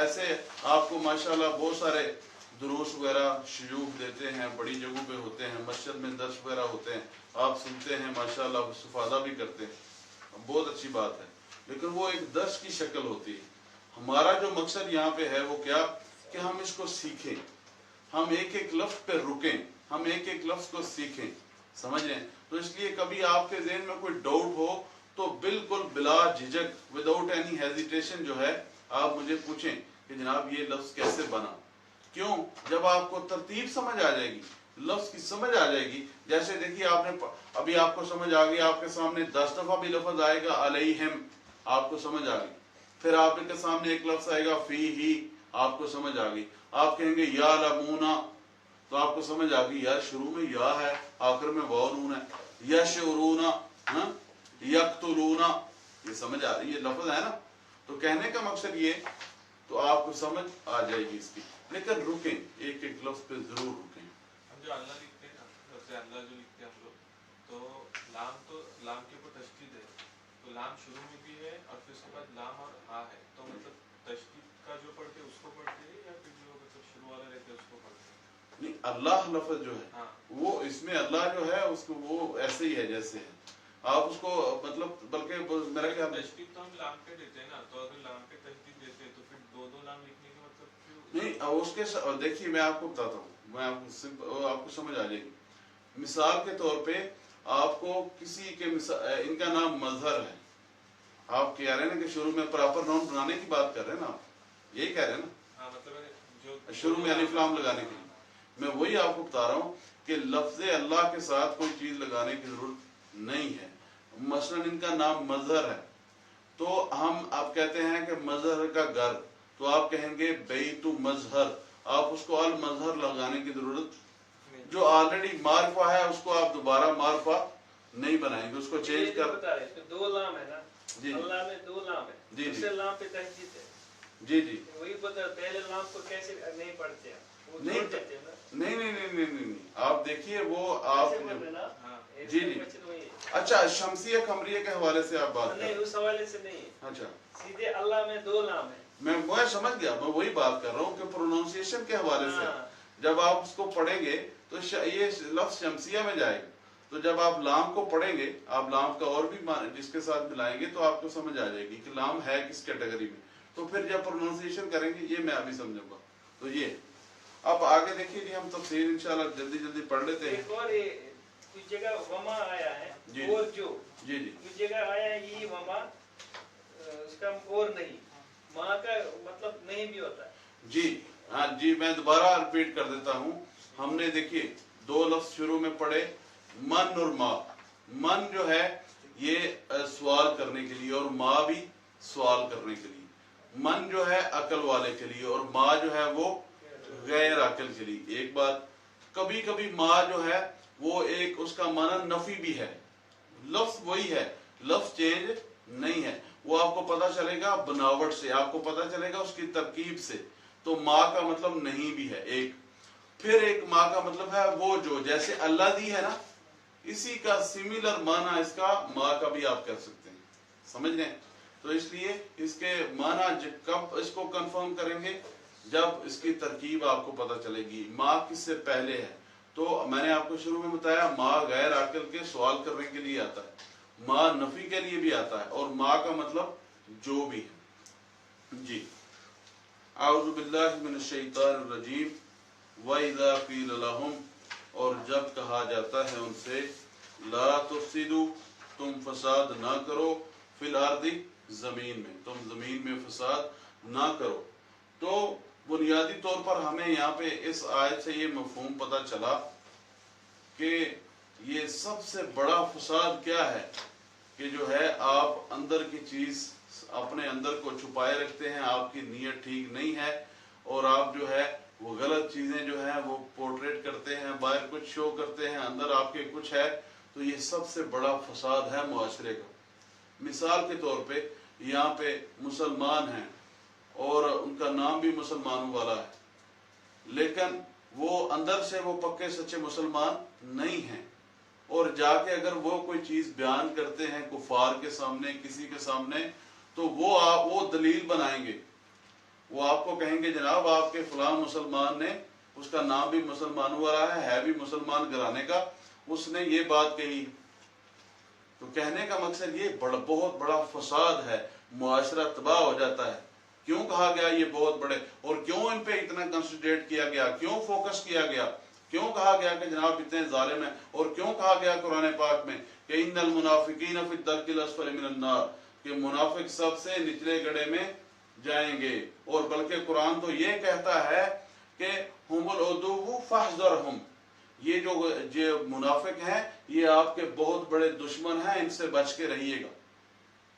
ایسے آپ کو ماشاءاللہ بہت سارے دروس وغیرہ شیوخ دیتے ہیں، بڑی جگہوں پہ ہوتے ہیں، مسجد میں درس وغیرہ ہوتے ہیں، آپ سنتے ہیں ماشاءاللہ، استفادہ بھی کرتے ہیں، بہت اچھی بات ہے. لیکن وہ ایک درس کی شکل ہوتی ہے. ہمارا جو مقصد یہاں پہ ہے وہ کیا کہ ہم اس کو سیکھیں، ہم ایک ایک لفظ پہ رکیں، ہم ایک ایک لفظ کو سیکھیں. سمجھ رہے ہیں؟ تو اس لیے کبھی آپ کے ذہن میں کوئی ڈاؤٹ ہو تو بالکل بلا جھجک وداؤٹ اینی ہیزیٹیشن جو ہے آپ مجھے پوچھیں کہ جناب یہ لفظ کیسے بنا. کیوں؟ جب آپ کو ترتیب سمجھ آ جائے گی، لفظ کی سمجھ آ جائے گی. جیسے دیکھیے آپ نے ابھی آپ کو سمجھ آ گئی، آپ کے سامنے 10 دفعہ بھی لفظ آئے گا علیہم، آپ کو سمجھ آ گئی. پھر آپ کے سامنے ایک لفظ آئے گا فی ہی، آپ کو سمجھ آ گئی. آپ کہیں گے یا لمونا، تو آپ کو سمجھ آ گئی یار شروع میں یا ہے آخر میں واو نون ہے. یشعرونا، یقتلونا، یہ سمجھ آ رہی ہے لفظ ہے نا. تو کہنے کا مقصد یہ تو آپ کو سمجھ آ جائے گی اس کی. لیکن رکیں، ایک ایک لفظ پہ ضرور رکیں. ہم جو اللہ لکھتے ہیں نا، جیسے اللہ جو لکھتے ہیں ہم لوگ، تو لام کے اوپر تشدید ہے، تو لام شروع میں بھی ہے اور پھر اس کے بعد لام اور ہا ہے. تو مطلب تشدید کا جو پڑھتے ہیں اس کو پڑھتے ہیں یا پھر جو مطلب شروع والا رہتے ہیں اس کو پڑھتے ہیں؟ نہیں، اللہ لفظ جو ہے وہ اس میں اللہ جو ہے اس کو وہ ایسے ہی ہے جیسے ہے. آپ اس کو مطلب بلکہ میرا خیال تشدید تو ہم لام پہ دیتے ہیں نا، تو اگر لام پہ تشدید دیتے ہیں تو پھر دو لام لکھنے کا مطلب کیوں؟ نہیں، اس کے دیکھیے میں آپ کو بتاتا ہوں، میں آپ کو سمجھ آ جائے گی. مثال کے طور پہ آپ کو کسی کے ان کا نام مظہر ہے، آپ کہہ رہے ہیں نا کہ شروع میں پراپر نام بنانے کی بات کر رہے ہیں نا، آپ یہی کہہ رہے ہیں نا. ہاں مطلب جو شروع میں الف لام لگانے کے لیے میں وہی آپ کو بتا رہا ہوں کہ لفظ اللہ کے ساتھ کوئی چیز لگانے کی ضرورت نہیں ہے. مثلا ان کا نام مظہر ہے تو ہم آپ کہتے ہیں کہ مظہر کا گھر، تو آپ کہیں گے بیت مظہر، آپ اس کو المظہر لگانے کی ضرورت. جو آلریڈی معرفہ ہے اس کو آپ دوبارہ معرفہ نہیں بنائیں گے، اس کو چینج کر. دو لام ہے نا، جی اللہ میں دو لام ہے، جی جی دوسرے لام پہ تہجید ہے. جی جی وہی پتہ پہلے لام کو کیسے نہیں پڑھتے ہیں، وہ نہیں چھوڑ دیتے ہیں نا. نہیں، آپ دیکھیے وہ آپ ایسے پڑھتے ہیں نا. جی جی اچھا شمسیہ قمریہ کے حوالے سے آپ بات نہیں، اس حوالے سے نہیں. اچھا سیدھے اللہ میں دو لام ہے. میں سمجھ گیا، میں وہی بات کر رہا ہوں کہ پروننسیشن کے حوالے سے جب آپ اس کو پڑھیں گے تو یہ لفظ شمسیہ میں جائے گا. تو جب آپ لام کو پڑھیں گے، آپ لام کا اور بھی جس کے ساتھ ملائیں گے تو آپ کو سمجھ آ جائے گی کہ لام ہے کس کیٹیگری میں. تو پھر جب پروننسیشن کریں گے یہ میں ابھی سمجھوں گا. تو یہ اب آگے دیکھیے جی، ہم تفسیر انشاءاللہ جلدی جلدی پڑھ لیتے ہیں. ایک اور کچھ جگہ وما آیا ہے اور جو جی جی کچھ جگہ آیا ہے یہ وما، اس کا اور نہیں، ماں کا مطلب نہیں بھی ہوتا ہے. جی ہاں جی، میں دوبارہ ریپیٹ کر دیتا ہوں. ہم نے دیکھیے دو لفظ شروع میں پڑھے، من اور ماں. من جو ہے یہ سوال کرنے کے لیے اور ماں بھی سوال کرنے کے لیے. من جو ہے عقل والے کے لیے اور ماں جو ہے وہ غیر عقل کے لیے. ایک بات، کبھی کبھی ماں جو ہے وہ ایک اس کا معنی نفی بھی ہے، لفظ وہی ہے، لفظ چینج نہیں ہے. وہ آپ کو پتا چلے گا بناوٹ سے، آپ کو پتا چلے گا اس کی ترکیب سے. تو ماں کا مطلب نہیں بھی ہے ایک. پھر ایک ماں کا مطلب ہے وہ جو، جیسے اللہ دی ہے نا، اسی کا سیملر معنی اس کا ماں کا بھی آپ کر سکتے ہیں. سمجھ رہے ہیں؟ तो इसलिए इसके माना कब इसको कंफर्म करेंगे, जब इसकी तरकीब आपको पता चलेगी। माँ किससे पहले है, तो मैंने आपको शुरू में बताया माँ गैर आकिल के सवाल करने के लिए आता है, माँ नफी के लिए भी आता है, और माँ का मतलब जो भी है। जी, आऊज़ु बिल्लाहि मिनश शैतानिर रजीम व इज़ा क़ील लहुम, और जब कहा जाता है उनसे, ला तुफ़सिदू, तुम फसाद ना करो, फिल अर्दी, जमीन में, तुम जमीन में फसाद ना करो। तो बुनियादी तौर पर हमें यहाँ पे इस आयत से ये मफहूम पता चला कि ये सबसे बड़ा फसाद क्या है कि जो है आप अंदर की चीज अपने अंदर को छुपाए रखते हैं, आपकी नीयत ठीक नहीं है, और आप जो है वो गलत चीजें जो है वो पोर्ट्रेट करते हैं, बाहर कुछ शो करते हैं, अंदर आपके कुछ है। तो ये सबसे बड़ा फसाद है मुआशरे का। मिसाल के तौर पे यहाँ पे मुसलमान हैं और उनका नाम भी मुसलमानों वाला है, लेकिन वो अंदर से वो पक्के सच्चे मुसलमान नहीं हैं, और जाके अगर वो कोई चीज बयान करते हैं कुफार के सामने, किसी के सामने, तो वो दलील बनाएंगे, वो आपको कहेंगे जनाब आपके फलां मुसलमान ने, उसका नाम भी मुसलमानों वाला है भी मुसलमान घराने का, उसने ये बात कही। तो कहने का मकसद ये बहुत बड़ा फसाद है, मुआशरा तबाह हो जाता है। क्यों कहा गया ये बहुत बड़े, और क्यों इन पे इतना कंसंट्रेट किया गया, क्यों फोकस किया गया, क्यों कहा गया कि जनाब इतने जालिम हैं, और क्यों कहा गया कुरान पाक में कि इन्नल मुनाफिकीन फी दर्किल अस्फल मिनन नार, कि मुनाफिक सबसे निचले गड्ढे में जाएंगे। और बल्कि कुरान तो ये कहता है कि हुमुल उदुव्वु फहज़रहुम, ये जो मुनाफिक हैं ये आपके बहुत बड़े दुश्मन हैं, इनसे बच के रहिएगा,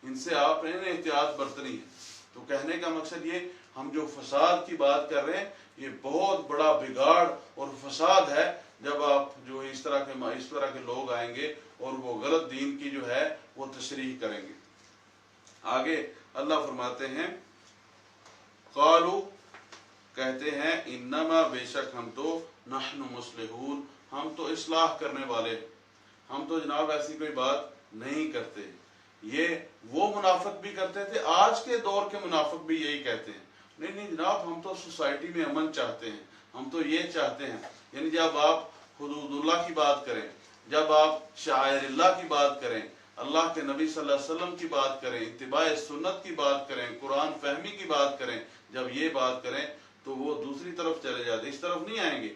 इनसे आपने एहतियात बरतनी है। तो कहने का मकसद ये, हम जो फसाद की बात कर रहे हैं ये बहुत बड़ा बिगाड़ और फसाद है, जब आप जो इस तरह के लोग आएंगे और वो गलत दीन की जो है वो तशरीह करेंगे। आगे अल्लाह फरमाते हैं, क़ालू, कहते हैं, इन्नमा, बेशक हम तो, नहनु मुस्लिहून, हम तो इस्लाह करने वाले, हम तो जनाब ऐसी कोई बात नहीं करते। ये वो मुनाफिक भी करते थे, आज के दौर के मुनाफिक भी यही कहते हैं, नहीं नहीं जनाब हम तो सोसाइटी में अमन चाहते हैं, हम तो ये चाहते हैं। यानी जब आप हुदूदुल्लाह की बात करें, जब आप शायरिल्लाह की बात करें, अल्लाह के नबी सल्लल्लाहु अलैहि वसल्लम की बात करें, इत्तिबाए सुन्नत की बात करें, कुरान फहमी की बात करें, जब ये बात करें तो वो दूसरी तरफ चले जाते, इस तरफ नहीं आएंगे।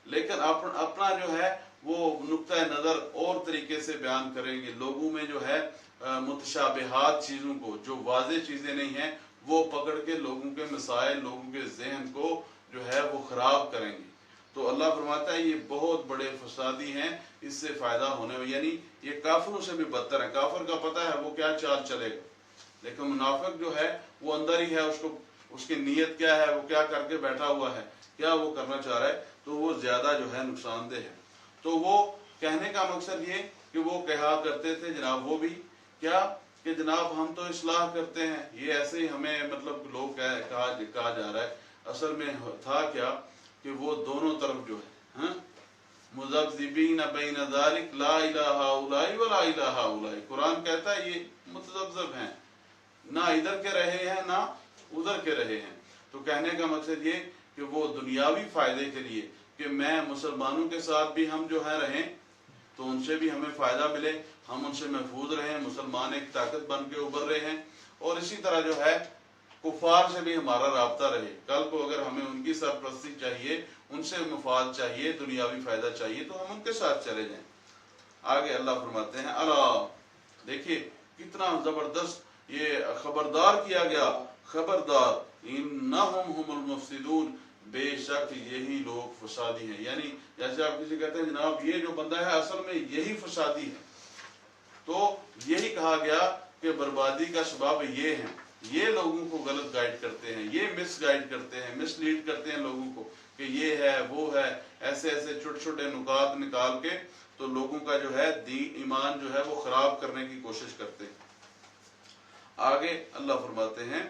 लेकिन अपना जो है वो नुक्ता नज़र और तरीके से बयान करेंगे, लोगों में जो है मुतशाबिहात चीज़ों को, जो वाज़े चीज़ें नहीं हैं, वो पकड़ के लोगों के मसाइल, लोगों के जहन को जो है वो ख़राब करेंगे। तो अल्लाह फरमाता है ये बहुत बड़े फसादी हैं, इससे फ़ायदा होने में, यानी ये काफिरों से भी बदतर है। काफिर का पता है वो क्या चाल चलेगा, लेकिन मुनाफिक जो है वो अंदर ही है, उसकी नीयत क्या है, वो क्या करके बैठा हुआ है, क्या वो करना चाह रहा है, तो वो ज़्यादा जो है नुकसानदेह है। तो वो कहने का मकसद ये कि वो कहा करते थे जनाब, वो भी क्या कि जनाब हम तो इस्लाह करते हैं, ये ऐसे ही हमें मतलब लोग कहा जा रहा है। असल में था क्या कि वो दोनों तरफ जो है मुज़ब्ज़िबीन बैन ज़ालिक ला इलाहा उलाई व ला इलाहा उलाई, कुरान कहता है ये मुतज़ब्ज़िब हैं, ना इधर के रहे हैं ना उधर के रहे हैं। तो कहने का मकसद ये कि वो दुनियावी फायदे के लिए कि मैं मुसलमानों के साथ भी हम जो है रहें, तो उनसे भी हमें फायदा मिले, हम उनसे महफूज रहें, मुसलमान एक ताकत बन के उभर रहे हैं, और इसी तरह जो है कुफार से भी हमारा राब्ता रहे। कल को अगर हमें उनकी सरपरस्ती चाहिए, उनसे मुफाद चाहिए, दुनियावी फायदा चाहिए, तो हम उनके साथ चले जाएं। आगे अल्लाह फरमाते हैं, अला, देखिए कितना जबरदस्त ये खबरदार किया गया, खबरदार, इन्नहुम हुमुल मुफसिदून, बेशक यही लोग फसादी हैं। यानी जैसे आप किसी कहते हैं जनाब ये जो बंदा है असल में यही फसादी है, तो यही कहा गया कि बर्बादी का सबब ये है, ये लोगों को गलत गाइड करते हैं, ये मिस गाइड करते हैं, मिसलीड करते हैं लोगों को कि ये है वो है, ऐसे ऐसे छोटे छोटे नुकात निकाल के तो लोगों का जो है दीन ईमान जो है वो खराब करने की कोशिश करते हैं। आगे अल्लाह फरमाते हैं,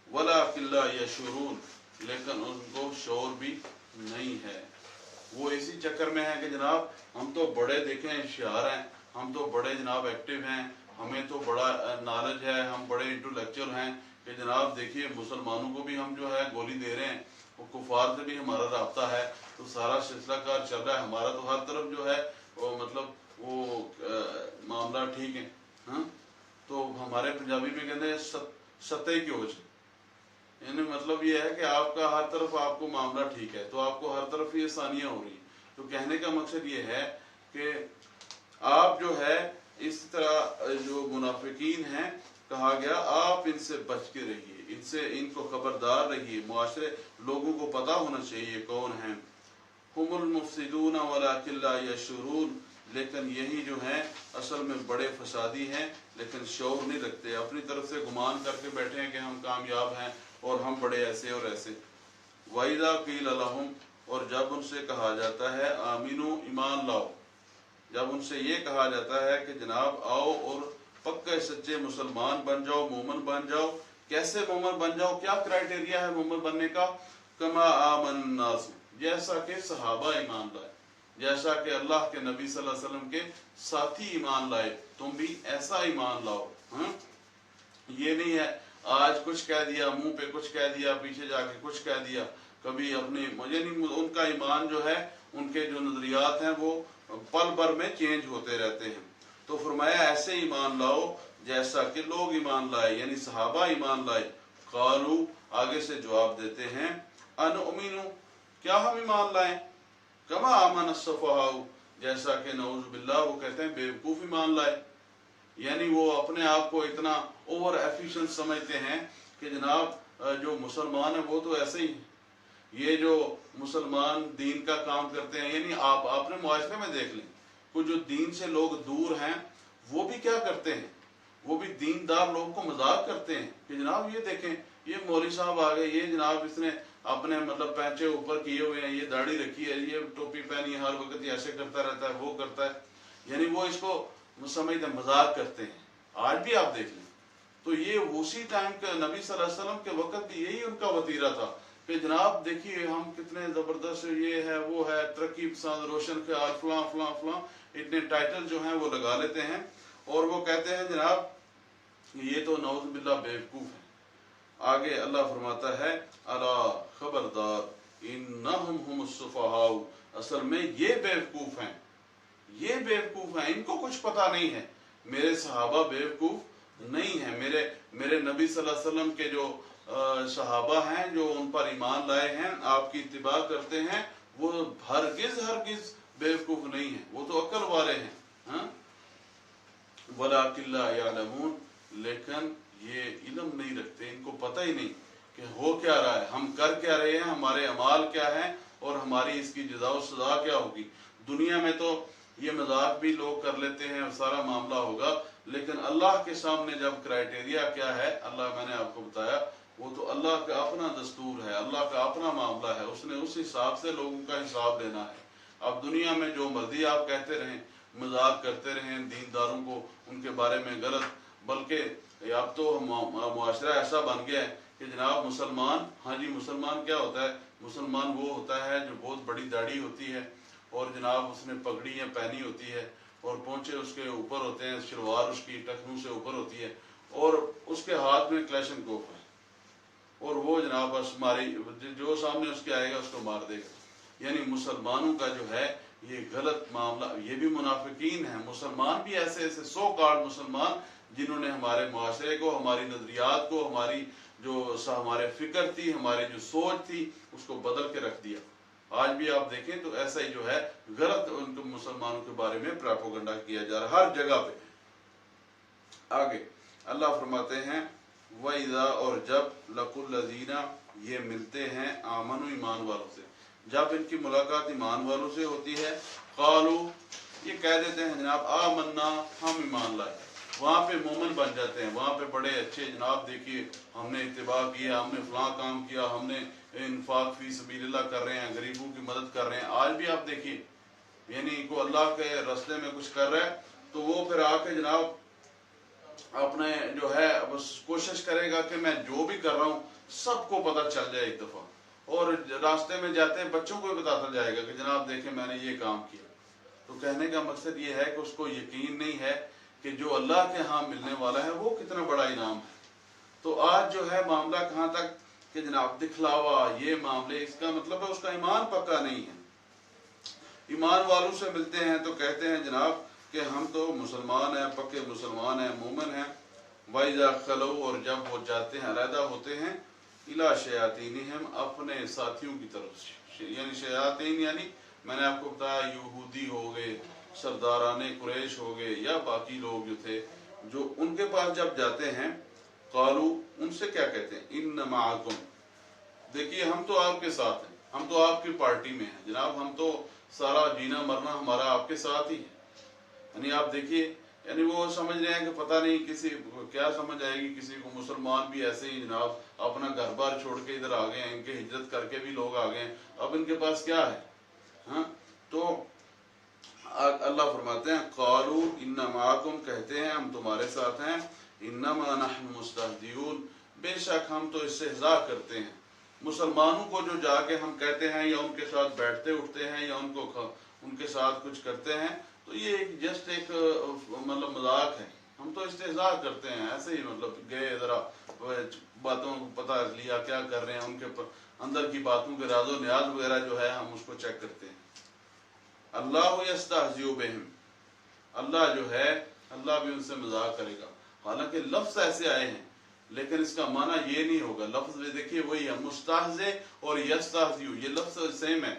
वला किल्ला यशुरून, लेकिन उनको शौर भी नहीं है। वो इसी चक्कर में है कि जनाब हम तो बड़े देखें होशियार हैं, हम तो बड़े जनाब एक्टिव हैं, हमें तो बड़ा नॉलेज है, हम बड़े इंटेलेक्चुअल हैं कि जनाब देखिए मुसलमानों को भी हम जो है गोली दे रहे हैं, वो कुफार से भी हमारा राब्ता है, तो सारा सिलसिला कार चल रहा है हमारा, तो हर तरफ जो है वो मतलब वो मामला ठीक है। हाँ, तो हमारे पंजाबी में कहते हैं सत्य क्यों, यानी मतलब ये है कि आपका हर तरफ आपको मामला ठीक है, तो आपको हर तरफ ये आसानियां हो रही है। तो कहने का मकसद ये है कि आप जो है इस तरह जो मुनाफिकीन हैं, कहा गया आप इनसे बच के रहिए, इनसे इनको खबरदार रहिए, मुआशरे लोगों को पता होना चाहिए कौन हैं। हुमुल मुफसिदून वलाकिन ला यशउरून, लेकिन यही जो हैं असल में बड़े फसादी हैं, लेकिन शौर नहीं रखते, अपनी तरफ से गुमान करके बैठे हैं कि हम कामयाब हैं और हम बड़े ऐसे और ऐसे। वाइदा कील लहुम, और जब उनसे कहा जाता है आमीनू ईमान लाओ, जब उनसे ये कहा जाता है कि जनाब आओ और पक्के सच्चे मुसलमान बन जाओ, मोमन बन जाओ, कैसे मोमन बन जाओ, क्या क्राइटेरिया है मोमन बनने का? कमा आमन नास, जैसा कि सहाबा ईमान लाए, जैसा कि अल्लाह के नबी सल्लल्लाहु अलैहि वसल्लम के साथी ईमान लाए, तुम भी ऐसा ईमान लाओ। ये नहीं है आज कुछ कह दिया, मुंह पे कुछ कह दिया, पीछे जाके कुछ कह दिया, कभी अपने मुझे नहीं, उनका ईमान जो है, उनके जो नजरियात हैं वो पल भर में चेंज होते रहते हैं। तो फरमाया ऐसे ईमान लाओ जैसा कि लोग ईमान लाए, यानी सहाबा ईमान लाए। कालू, आगे से जवाब देते हैं, अनुमिनु, क्या हम ईमान लाएं? कमा आमन अस्सफहाउ, जैसा कि नऊज़ बिल्लाह वो कहते हैं बेवकूफ ईमान लाए, यानी वो अपने आप को इतना ओवर एफिशिएंट समझते हैं कि जनाब जो मुसलमान है वो तो ऐसे ही है, ये जो मुसलमान दीन का काम करते हैं, यानी आप अपने मुआशरे में देख लें, कुछ जो दीन से लोग दूर हैं वो भी क्या करते हैं, वो भी दीनदार लोगों को मजाक करते हैं कि जनाब ये देखें ये मौलवी साहब आ गए, ये जनाब इसने अपने मतलब पैंचे ऊपर किए हुए हैं, ये दाढ़ी रखी है, ये टोपी पहनी है, हर वक्त ऐसे करता रहता है, वो करता है, यानी वो इसको समझते मजाक करते हैं। आज भी आप देख लें तो ये उसी टाइम के नबी सल्लल्लाहु अलैहि वसल्लम के वक्त भी यही उनका वतीरा था कि जनाब देखिए हम कितने जबरदस्त, ये है वो है, तरक्की पसंद, रोशन ख्याल, फलां फलां फलां, इतने टाइटल जो हैं वो लगा लेते हैं और वो कहते हैं जनाब ये तो नऊज़ बिल्लाह बेवकूफ है। आगे अल्लाह फरमाता है अला खबरदार इन्नहुम हुमुस सुफहाउ, असल में ये बेवकूफ हैं, ये बेवकूफ हैं, इनको कुछ पता नहीं है। मेरे सहाबा बेवकूफ नहीं है, मेरे नबी सल्लल्लाहु अलैहि वसल्लम के जो सहाबा हैं जो उन पर ईमान लाए हैं, आपकी इत्तिबा करते हैं, वो हरगिज बेवकूफ नहीं है, वो तो अक्ल वाले हैं। वलाकिन ला यअलमून, लेकिन ये इल्म नहीं रखते, इनको पता ही नहीं कि हो क्या रहा है, हम कर क्या रहे हैं, हमारे अमाल क्या है और हमारी इसकी जज़ा व सज़ा क्या होगी। दुनिया में तो ये मजाक भी लोग कर लेते हैं, सारा मामला होगा, लेकिन अल्लाह के सामने जब क्राइटेरिया क्या है, अल्लाह मैंने आपको बताया, वो तो अल्लाह का अपना दस्तूर है, अल्लाह का अपना मामला है, उसने उस हिसाब से लोगों का हिसाब लेना है। अब दुनिया में जो मर्जी आप कहते रहें, मजाक करते रहें दीनदारों को, उनके बारे में गलत, बल्कि अब तो मुआशरा ऐसा बन गया है कि जनाब मुसलमान, हाँ जी मुसलमान क्या होता है, मुसलमान वो होता है जो बहुत बड़ी दाढ़ी होती है और जनाब उसने पगड़ियाँ पहनी होती है और पोंछे उसके ऊपर होते हैं, शलवार उसकी टखनों से ऊपर होती है और उसके हाथ में क्लैशनकोफ है और वो जनाब बस मारी, जो सामने उसके आएगा उसको मार देगा। यानी मुसलमानों का जो है ये गलत मामला, ये भी मुनाफिकीन है, मुसलमान भी ऐसे ऐसे सो कार्ड मुसलमान जिन्होंने हमारे मुआशरे को, हमारी नजरियात को, हमारी जो हमारे फिक्र थी, हमारी जो सोच थी, उसको बदल के रख दिया। आज भी आप देखें तो ऐसा ही जो है गलत उनको मुसलमानों के बारे में प्रोपेगेंडा किया जा रहा है हर जगह पे। आगे अल्लाह फरमाते हैं वइज़ा, और जब लकुल लज़ीना, ये मिलते हैं आमनु, ईमान वालों से, जब इनकी मुलाकात ईमान वालों से होती है, कालू, ये कह देते हैं जनाब आमन्ना, हम ईमान लाए, वहाँ पे मोमिन बन जाते हैं, वहाँ पे बड़े अच्छे जनाब देखिए हमने इत्तिबा किया, हमने फलां काम किया, हमने इन्फाक फी सबीलिल्लाह कर रहे हैं, गरीबों की मदद कर रहे हैं। आज भी आप देखिए यानी को अल्लाह के रास्ते में कुछ कर रहा है तो वो फिर आके जनाब अपने जो है बस कोशिश करेगा कि मैं जो भी कर रहा हूँ सबको पता चल जाए एक दफा, और रास्ते में जाते हैं बच्चों को भी बताता जाएगा कि जनाब देखें मैंने ये काम किया। तो कहने का मकसद ये है कि उसको यकीन नहीं है کہ جو اللہ کے ہاں ملنے والا ہے وہ کتنا بڑا انعام ہے۔ تو آج جو ہے معاملہ کہاں تک کہ جناب دکھلاوا، یہ معاملے، اس کا مطلب ہے اس کا ایمان پکا نہیں ہے۔ ایمان والوں سے ملتے ہیں تو کہتے ہیں جناب کہ ہم تو مسلمان ہیں، پکے مسلمان ہیں، مومن ہیں۔ وَإِذَا خَلَوْا، اور جب وہ جاتے ہیں، علیحدہ ہوتے ہیں، إِلَىٰ شَيَاطِينِهِمْ، اپنے ساتھیوں کی طرف سے، یعنی شیاطین یعنی میں نے آپ کو بتایا یہودی ہو گئے، سرداران قریش ہو گئے، یا باقی لوگ جو تھے، جو ان کے پاس جب جاتے ہیں، قالو، ان سے کیا کہتے ہیں، ان معکم، دیکھیے ہم تو آپ کے ساتھ ہیں، ہم تو آپ کی پارٹی میں ہیں جناب، ہم تو سارا جینا مرنا ہمارا آپ کے ساتھ ہی ہے۔ یعنی آپ دیکھیے، یعنی وہ سمجھ رہے ہیں کہ پتہ نہیں کسی کیا سمجھ آئے گی کسی کو، مسلمان بھی ایسے ہی جناب اپنا گھر بار چھوڑ کے ادھر آ گئے ہیں، ان کے ہجرت کر کے بھی لوگ آ گئے ہیں، اب ان کے پاس کیا ہے، ہاں۔ تو اللہ فرماتے ہیں قالو ان معکم، کہتے ہیں ہم تمہارے ساتھ ہیں، انما نحن مستہزئون، بے شک ہم تو استہزاء کرتے ہیں۔ مسلمانوں کو جو جا کے ہم کہتے ہیں یا ان کے ساتھ بیٹھتے اٹھتے ہیں یا ان کے ساتھ کچھ کرتے ہیں، تو یہ ایک جسٹ ایک مطلب مذاق ہے، ہم تو استہزاء کرتے ہیں، ایسے ہی مطلب گئے ذرا باتوں کو پتہ لیا کیا کر رہے ہیں، ان کے اندر کی باتوں کے راز و نیاز وغیرہ جو ہے ہم اس کو چیک کرتے ہیں۔ اللہ یستہزئ بہم، اللہ جو ہے اللہ بھی ان سے مذاق کرے گا، حالانکہ لفظ ایسے آئے ہیں لیکن اس کا معنی یہ نہیں ہوگا۔ لفظ دیکھیے وہی ہے، مستہزئ اور یستہزئ، یہ لفظ سیم ہے،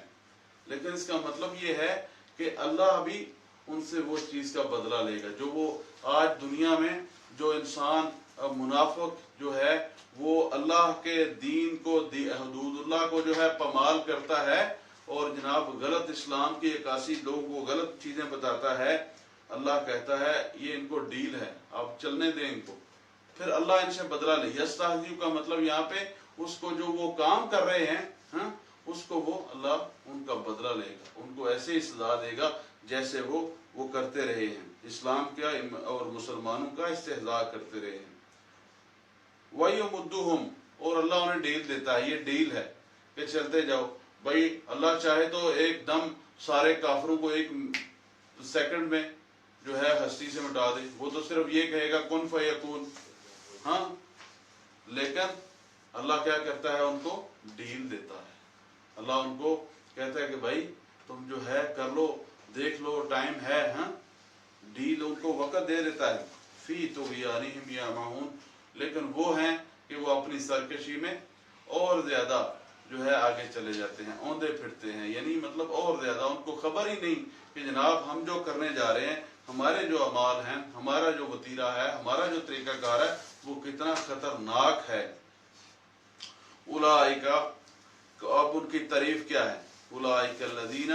لیکن اس کا مطلب یہ ہے کہ اللہ بھی ان سے وہ چیز کا بدلہ لے گا جو وہ آج دنیا میں جو انسان منافق جو ہے وہ اللہ کے دین کو، حدود اللہ کو جو ہے پامال کرتا ہے اور جناب غلط اسلام کی عکاسی لوگوں کو غلط چیزیں بتاتا ہے، اللہ کہتا ہے یہ ان کو ڈیل ہے، آپ چلنے دیں ان کو، پھر اللہ ان سے بدلہ لے۔ یستہزئ کا مطلب یہاں پہ اس کو جو وہ کام کر رہے ہیں، ہاں، اس کو وہ اللہ ان کا بدلہ لے گا، ان کو ایسے ہی سزا دے گا جیسے وہ کرتے رہے ہیں، اسلام کا اور مسلمانوں کا استہزاء کرتے رہے ہیں۔ وَيَمُدُّهُمْ، اور اللہ انہیں ڈیل دیتا ہے، یہ ڈیل ہے کہ چلتے جاؤ بھائی، اللہ چاہے تو ایک دم سارے کافروں کو ایک سیکنڈ میں جو ہے ہستی سے مٹا دے، وہ تو صرف یہ کہے گا کن فیکون، ہاں، لیکن اللہ کیا کرتا ہے، ان کو ڈیل دیتا ہے، اللہ ان کو کہتا ہے کہ بھائی تم جو ہے کر لو، دیکھ لو، ٹائم ہے، ہاں، ڈیل ان کو وقت دے دیتا ہے۔ فی طغیانہم یعمہون، لیکن وہ ہیں کہ وہ اپنی سرکشی میں اور زیادہ جو ہے آگے چلے جاتے ہیں، اوندے پھرتے ہیں، یعنی مطلب اور زیادہ ان کو خبر ہی نہیں کہ جناب ہم جو کرنے جا رہے ہیں، ہمارے جو اعمال ہیں، ہمارا جو وتیرہ ہے، ہمارا جو طریقہ کار ہے، وہ کتنا خطرناک ہے۔ اولئک، اب ان کی تعریف کیا ہے، اولئک الذین،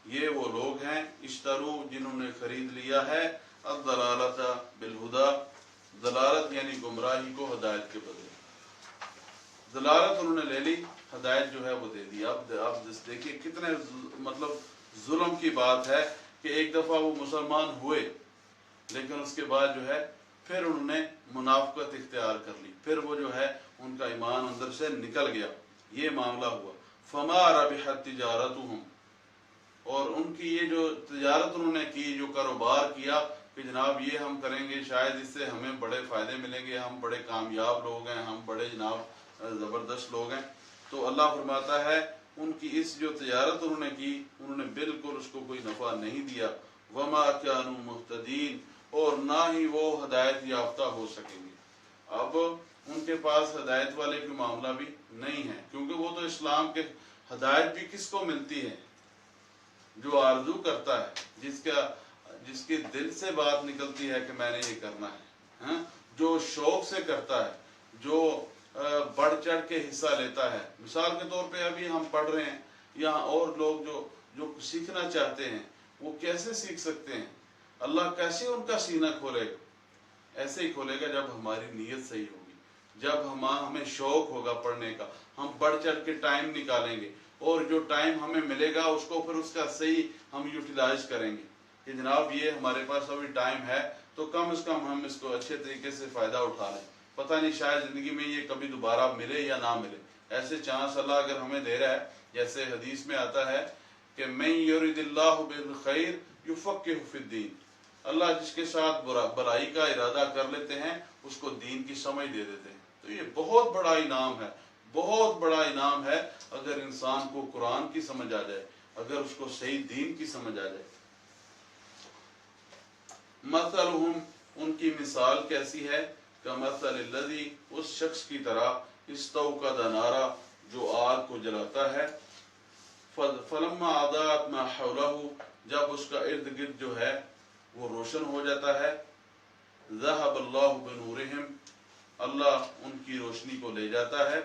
یہ وہ لوگ ہیں، اشتروا، جنہوں نے خرید لیا ہے، الضلالۃ بالہدی، ضلالت یعنی گمراہی کو ہدایت کے بدلے، ضلالت انہوں نے لے لی، ہدایت جو ہے وہ دے دی۔ اب دیکھیے کتنے مطلب ظلم کی بات ہے کہ ایک دفعہ وہ مسلمان ہوئے لیکن اس کے بعد جو ہے پھر انہوں نے منافقت اختیار کر لی، پھر وہ جو ہے ان کا ایمان اندر سے نکل گیا، یہ معاملہ ہوا۔ فما ربحت تجارتہم، اور ان کی یہ جو تجارت انہوں نے کی، جو کاروبار کیا کہ جناب یہ ہم کریں گے، شاید اس سے ہمیں بڑے فائدے ملیں گے، ہم بڑے کامیاب لوگ ہیں، ہم بڑے جناب زبردست لوگ ہیں، تو اللہ فرماتا ہے ان کی اس جو تجارت انہوں نے کی، انہوں نے بالکل اس کو کوئی نفع نہیں دیا۔ وما كانوا مهتدين، اور نہ ہی وہ ہدایت یافتہ ہو سکیں گے۔ اب ان کے پاس ہدایت والے کا معاملہ بھی نہیں ہے، کیونکہ وہ تو اسلام کے ہدایت بھی کس کو ملتی ہے، جو آرزو کرتا ہے، جس کے دل سے بات نکلتی ہے کہ میں نے یہ کرنا ہے، ہاں، جو شوق سے کرتا ہے، جو بڑھ چڑھ کے حصہ لیتا ہے۔ مثال کے طور پہ ابھی ہم پڑھ رہے ہیں، یہاں اور لوگ جو سیکھنا چاہتے ہیں وہ کیسے سیکھ سکتے ہیں، اللہ کیسے ان کا سینہ کھولے گا، ایسے ہی کھولے گا جب ہماری نیت صحیح ہوگی، جب ہمیں شوق ہوگا پڑھنے کا، ہم بڑھ چڑھ کے ٹائم نکالیں گے، اور جو ٹائم ہمیں ملے گا اس کو پھر اس کا صحیح ہم یوٹیلائز کریں گے کہ جناب یہ ہمارے پاس ابھی ٹائم ہے تو کم از کم ہم اس کو اچھے طریقے سے فائدہ اٹھا لیں، پتہ نہیں شاید زندگی میں یہ کبھی دوبارہ ملے یا نہ ملے، ایسے چانس اللہ اگر ہمیں دے رہا ہے، جیسے حدیث میں آتا ہے کہ من یرد اللہ بالخیر یفقہہ فی الدین، اللہ جس کے ساتھ بلائی کا ارادہ کر لیتے ہیں اس کو دین کی سمجھ دے دیتے ہیں. تو یہ بہت بڑا انعام ہے, بہت بڑا انعام ہے اگر انسان کو قرآن کی سمجھ آ جائے, اگر اس کو صحیح دین کی سمجھ آ جائے. مثلہم, ان کی مثال کیسی ہے؟ کمثل الذی, اس شخص کی طرح استوقد نارا, جو آگ کو جلاتا ہے. فلما اضاءت ما حولہ, جب اس کا ارد گرد جو ہے وہ روشن ہو جاتا ہے. ذہب اللہ بنورہم, اللہ ان کی روشنی کو لے جاتا ہے.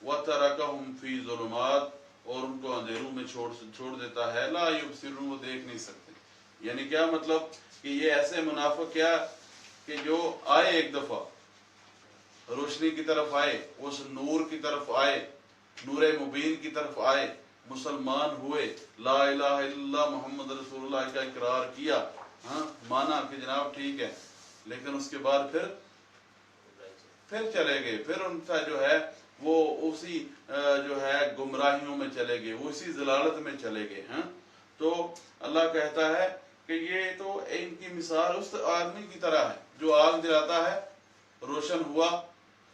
وترکہم فی ظلمات, اور ان کو اندھیروں میں چھوڑ دیتا ہے. لا یبصرون, وہ دیکھ نہیں سکتے. یعنی کیا مطلب کہ یہ ایسے منافق کیا کہ جو آئے ایک دفعہ روشنی کی طرف آئے, اس نور کی طرف آئے, نور مبین کی طرف آئے, مسلمان ہوئے, لا الہ الا اللہ محمد رسول اللہ کا اقرار کیا, ہاں مانا کہ جناب ٹھیک ہے, لیکن اس کے بعد پھر چلے گئے, پھر ان کا جو ہے وہ اسی جو ہے گمراہیوں میں چلے گئے, وہ اسی ضلالت میں چلے گئے. ہاں تو اللہ کہتا ہے کہ یہ تو ان کی مثال اس آدمی کی طرح ہے جو آگ جلاتا ہے, روشن ہوا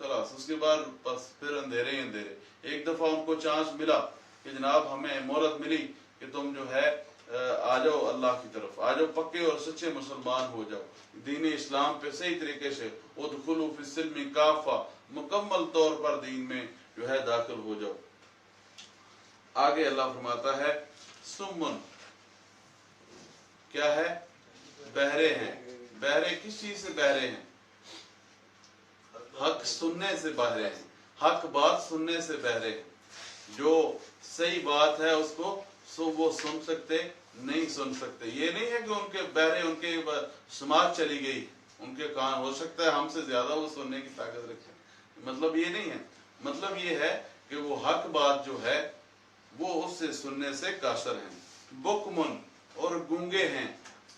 خلاص, اس کے بعد بس پھر اندھیرے ہی اندھیرے. ایک دفعہ ان کو چانس ملا کہ جناب ہمیں مہلت ملی کہ تم جو ہے آ جاؤ اللہ کی طرف, آ جاؤ پکے اور سچے مسلمان ہو جاؤ, دین اسلام پہ صحیح طریقے سے ادخلوا فی السلم کافہ, مکمل طور پر دین میں جو ہے داخل ہو جاؤ. آگے اللہ فرماتا ہے سمن, کیا ہے؟ بہرے ہیں. بہرے کس چیز سے بہرے ہیں؟ حق سننے سے بہرے ہیں, حق بات سننے سے بہرے ہیں. جو صحیح بات ہے اس کو وہ سن سکتے نہیں سن سکتے. یہ نہیں ہے کہ ان کے بہرے, ان کے سماعت چلی گئی, ان کے کان ہو سکتا ہے ہم سے زیادہ وہ سننے کی طاقت رکھتے, مطلب یہ نہیں ہے. مطلب یہ ہے کہ وہ حق بات جو ہے وہ اس سے سننے سے قاصر ہیں. بکمن, اور گونگے ہیں.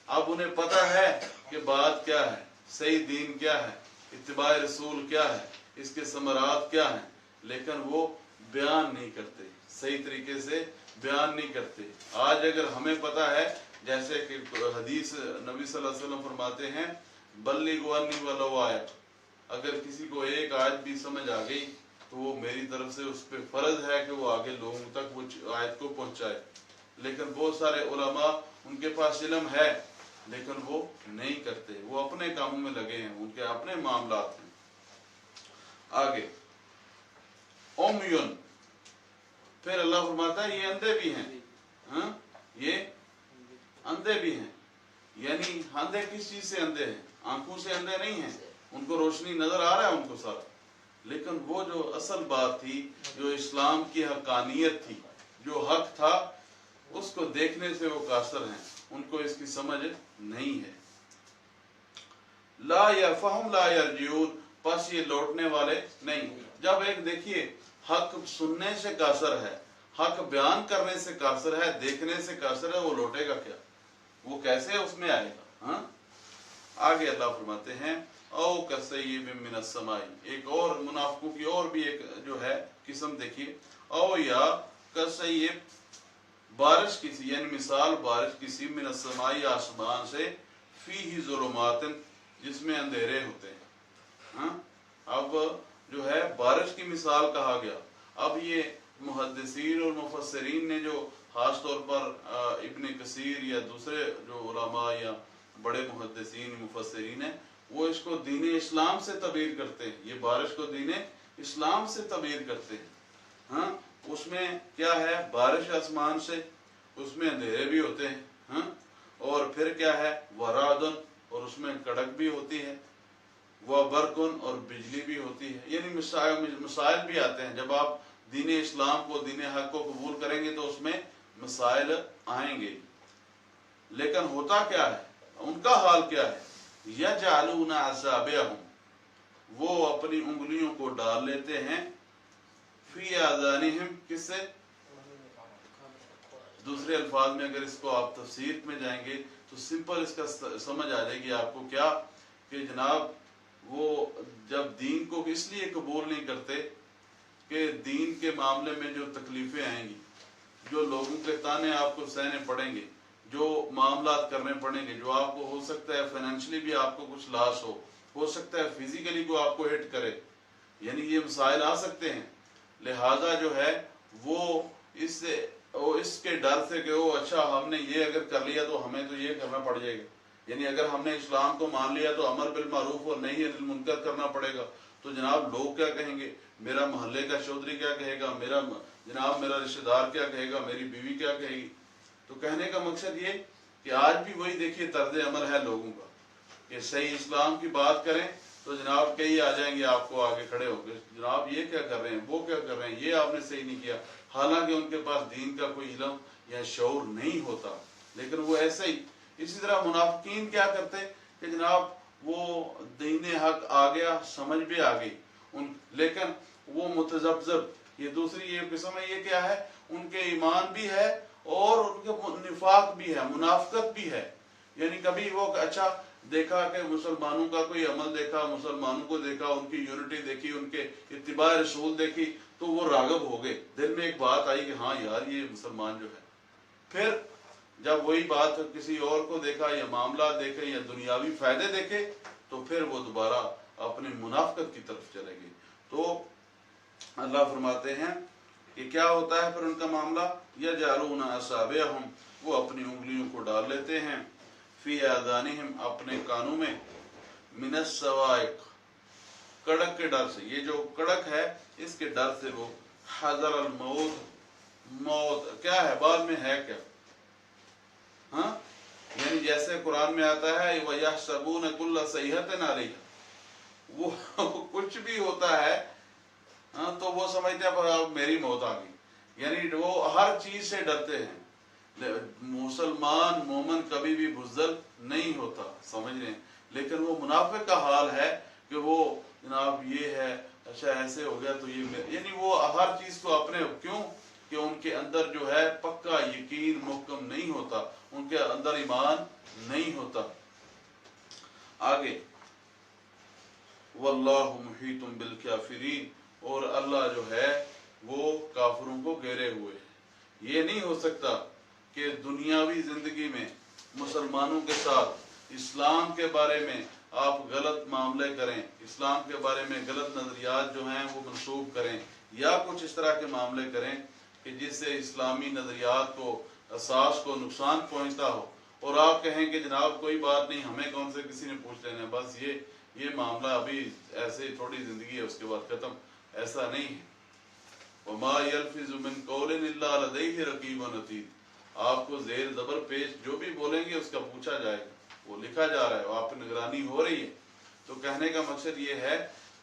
اب انہیں پتہ ہے کہ بات کیا ہے, صحیح دین کیا ہے, اتباع رسول کیا ہے, اس کے ثمرات کیا ہیں, لیکن وہ بیان نہیں کرتے, صحیح طریقے سے بیان نہیں کرتے. آج اگر ہمیں پتہ ہے, جیسے کہ حدیث نبی صلی اللہ علیہ وسلم فرماتے ہیں بلغوا عنی ولو آیہ, اگر کسی کو ایک آیت بھی سمجھ آ گئی تو وہ میری طرف سے اس پہ فرض ہے کہ وہ آگے لوگوں تک وہ آیت کو پہنچائے. لیکن بہت سارے علماء ان کے پاس علم ہے لیکن وہ نہیں کرتے, وہ اپنے کاموں میں لگے ہیں, ان کے اپنے معاملات ہیں. آگے امیون, پھر اللہ فرماتا ہے یہ اندھے بھی ہیں. ہاں یہ اندھے بھی ہیں. یعنی اندھے کس چیز سے اندھے ہیں؟ آنکھوں سے اندھے نہیں ہیں, ان کو روشنی نظر آ رہا ہے ان کو سارا, لیکن وہ جو اصل بات تھی, جو اسلام کی حقانیت تھی, جو حق تھا, اس کو دیکھنے سے وہ قاصر ہیں, ان کو اس کی سمجھ نہیں ہے. لا یرفعہم لا یرجعون, پس یہ لوٹنے والے نہیں. جب ایک دیکھیے حق سننے سے قاصر ہے, حق بیان کرنے سے قاصر ہے, دیکھنے سے قاصر ہے, وہ لوٹے گا کیا؟ وہ کیسے اس میں آئے گا؟ ہاں آگے اللہ فرماتے ہیں او کسیب من السماء, ایک اور منافقوں کی اور بھی ایک جو ہے قسم دیکھیے. او یا کسیب, بارش کسی, یعنی مثال بارش کسی, من السماء, آسمان سے, فیہ ظلمات, جس میں اندھیرے ہوتے ہیں. ہاں اب جو ہے بارش کی مثال کہا گیا. اب یہ محدثین اور مفسرین نے جو خاص طور پر ابن کثیر یا دوسرے جو علماء یا بڑے محدثین مفسرین ہیں, وہ اس کو دین اسلام سے تعبیر کرتے ہیں. یہ بارش کو دین اسلام سے تعبیر کرتے ہیں. ہاں اس میں کیا ہے, بارش آسمان سے, اس میں اندھیرے بھی ہوتے ہیں. ہاں اور پھر کیا ہے, ورادن, اور اس میں کڑک بھی ہوتی ہے, وہ برقن, اور بجلی بھی ہوتی ہے. یعنی مسائل بھی آتے ہیں. جب آپ دین اسلام کو, دین حق کو قبول کریں گے تو اس میں مسائل آئیں گے. لیکن ہوتا کیا ہے, ان کا حال کیا ہے, یجعلون اصابعہم, وہ اپنی انگلیوں کو ڈال لیتے ہیں, فی آذانہم, کس سے؟ دوسرے الفاظ میں اگر اس کو آپ تفسیر میں جائیں گے تو سمپل اس کا سمجھ آ جائے گی آپ کو, کیا کہ جناب وہ جب دین کو اس لیے قبول نہیں کرتے کہ دین کے معاملے میں جو تکلیفیں آئیں گی, جو لوگوں کے تانے آپ کو سہنے پڑیں گے, जो मामलात करने पड़ेंगे, जो आपको हो सकता है फाइनेंशियली भी आपको कुछ लॉस हो सकता है फिजिकली को आपको हिट करे, यानी ये मसाइल आ सकते हैं। लिहाजा जो है वो इसके डर से कि वो अच्छा हमने ये अगर कर लिया तो हमें तो ये करना पड़ जाएगा, यानी अगर हमने इस्लाम को मान लिया तो अमर बिल मारूफ और नही अनिल मुनकर करना पड़ेगा, तो जनाब लोग क्या कहेंगे, मेरा मोहल्ले का चौधरी क्या कहेगा, मेरा रिश्तेदार क्या कहेगा, मेरी बीवी क्या कहेगी। तो कहने का मकसद ये कि आज भी वही देखिए तर्ज अमल है लोगों का कि सही इस्लाम की बात करें तो जनाब कई आ जाएंगे आपको आगे खड़े होकर, जनाब ये क्या कर रहे हैं, वो क्या कर रहे हैं, ये आपने सही नहीं किया, हालांकि उनके पास दीन का कोई इल्म या शऊर नहीं होता, लेकिन वो ऐसे ही। इसी तरह मुनाफिकीन क्या करते कि जनाब वो दीन हक आ गया, समझ भी आ गई लेकिन वो मुतज़ब्ज़ब, ये दूसरी ये किस्म है, ये क्या है, उनके ईमान भी है और उनके निफाक भी है, मुनाफिकत भी है। यानी कभी वो अच्छा देखा कि मुसलमानों का कोई अमल देखा, मुसलमानों को देखा, उनकी यूनिटी देखी, उनके इत्तिबा रसूल देखी, तो वो रागब हो गए, दिल में एक बात आई कि हाँ यार ये मुसलमान जो है। फिर जब वही बात किसी और को देखा या मामला देखे या दुनियावी फायदे देखे, तो फिर वो दोबारा अपने मुनाफिकत की तरफ चले गए। तो अल्लाह फरमाते हैं कि क्या होता है फिर उनका मामला, यजअलून असाबिअहुम, वो अपनी उंगलियों को डाल लेते हैं, फी आज़ानिहिम, अपने कानों में, मिनस सवाइक, कड़क के डर से, ये जो कड़क है इसके डर से वो हज़र अल मौत, मौत क्या है बाद में है क्या, हाँ, यानी जैसे कुरान में आता है वयहसबून कुल्ल सयहतिन अलैहा, वो कुछ भी होता है हाँ, तो वो समझते हैं मेरी मौत आ गई, यानी वो हर चीज से डरते हैं। मुसलमान मोमन कभी भी बुज़दिल नहीं होता, समझ रहे हैं, लेकिन वो मुनाफिक का हाल है कि वो जनाब ये है, अच्छा ऐसे हो गया तो ये, यानी वो हर चीज को अपने, क्यों कि उनके अंदर जो है पक्का यकीन मुहकम नहीं होता, उनके अंदर ईमान नहीं होता। आगे वल्लाहु मुहीतुम बिल काफिरीन, और अल्लाह जो है वो काफिरों को घेरे हुए है। ये नहीं हो सकता कि दुनियावी जिंदगी में मुसलमानों के साथ इस्लाम के बारे में आप गलत मामले करें, इस्लाम के बारे में गलत नजरियात जो हैं वो मंसूब करें, या कुछ इस तरह के मामले करें कि जिससे इस्लामी नजरियात को, असास को नुकसान पहुंचता हो, और आप कहें कि जनाब कोई बात नहीं, हमें कौन से किसी ने पूछ लेना, बस ये मामला अभी ऐसे थोड़ी जिंदगी है उसके बाद खत्म, ऐसा नहीं है। वमा यल्फिज़ु मिन कौलिन इल्ला लदैहि रकीबुन अतीद, आपको जेर जबर पेश जो भी बोलेंगे उसका पूछा जाएगा, वो लिखा जा रहा है, आप पर निगरानी हो रही है। तो कहने का मकसद ये है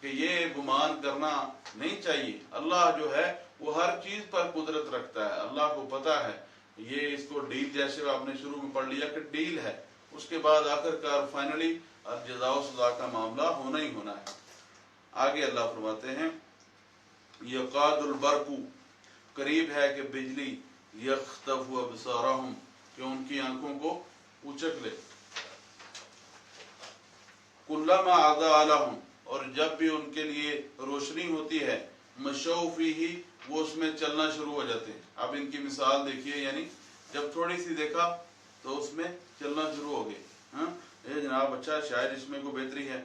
कि ये गुमान करना नहीं चाहिए। अल्लाह जो है वो हर चीज पर कुदरत रखता है, अल्लाह को पता है, ये इसको डील, जैसे आपने शुरू में पढ़ लिया कि डील है, उसके बाद आखिरकार फाइनली जज़ा सज़ा का मामला होना ही होना है। आगे अल्लाह फरमाते हैं यकादुल बरकु, करीब है कि बिजली, यख्तफु अबसारहुम, कि उनकी आंखों को उचक ले, कुल्लमा अज़ा लहुम, और जब भी उनके लिए रोशनी होती है, मशौ फीही, वो उसमें चलना शुरू हो जाते हैं। अब इनकी मिसाल देखिए, यानी जब थोड़ी सी देखा तो उसमें चलना शुरू हो गए, हाँ ये जनाब अच्छा शायद इसमें को बेहतरी है।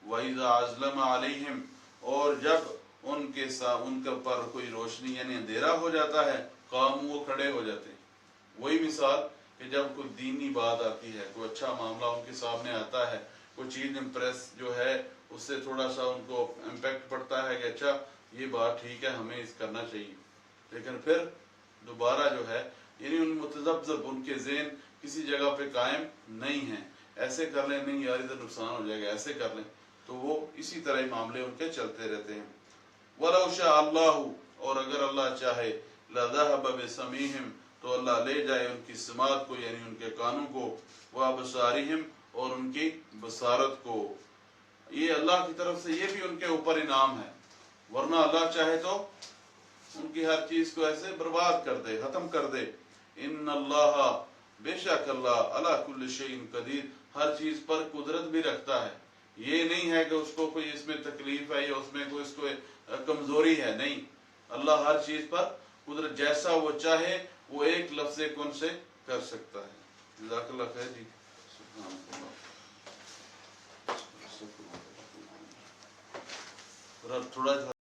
वइज़ा अज़लमा अलैहिम, और जब उनके साथ उनके पर कोई रोशनी यानी अंधेरा हो जाता है, काम वो खड़े हो जाते हैं। वही मिसाल कि जब कोई दीनी बात आती है, कोई अच्छा मामला उनके सामने आता है, कोई चीज इम्प्रेस जो है उससे थोड़ा सा उनको इम्पैक्ट पड़ता है कि अच्छा ये बात ठीक है, हमें इस करना चाहिए, लेकिन फिर दोबारा जो है यानी उन मुतज़ब्ज़ब, उनके ज़हन किसी जगह पे कायम नहीं है, ऐसे कर लें नहीं यार इधर नुकसान हो जाएगा, ऐसे कर लें, तो वो इसी तरह मामले उनके चलते रहते हैं। वलौ शाअ अल्लाहु, और अगर अल्लाह चाहे, लज़हब बिसमीहिम, तो अल्लाह ले जाए उनकी समात को यानी उनके कानों को, व अबसारिहिम, और उनकी बसारत को। ये अल्लाह की तरफ से ये भी उनके ऊपर इनाम है, वरना अल्लाह चाहे तो उनकी हर चीज को ऐसे बर्बाद कर दे, खत्म कर दे। इन्नल्लाह, बेशक अल्लाह, अला कुल्लि शैइन कदीर, हर चीज पर कुदरत भी रखता है। ये नहीं है कि उसको कोई इसमें तकलीफ है या उसमें कोई इसको कमजोरी है, नहीं, अल्लाह हर चीज पर कुदरत, जैसा वो चाहे वो एक लफ्ज़े कुन से कर सकता है। جزاک اللہ خیر جی. تھوڑا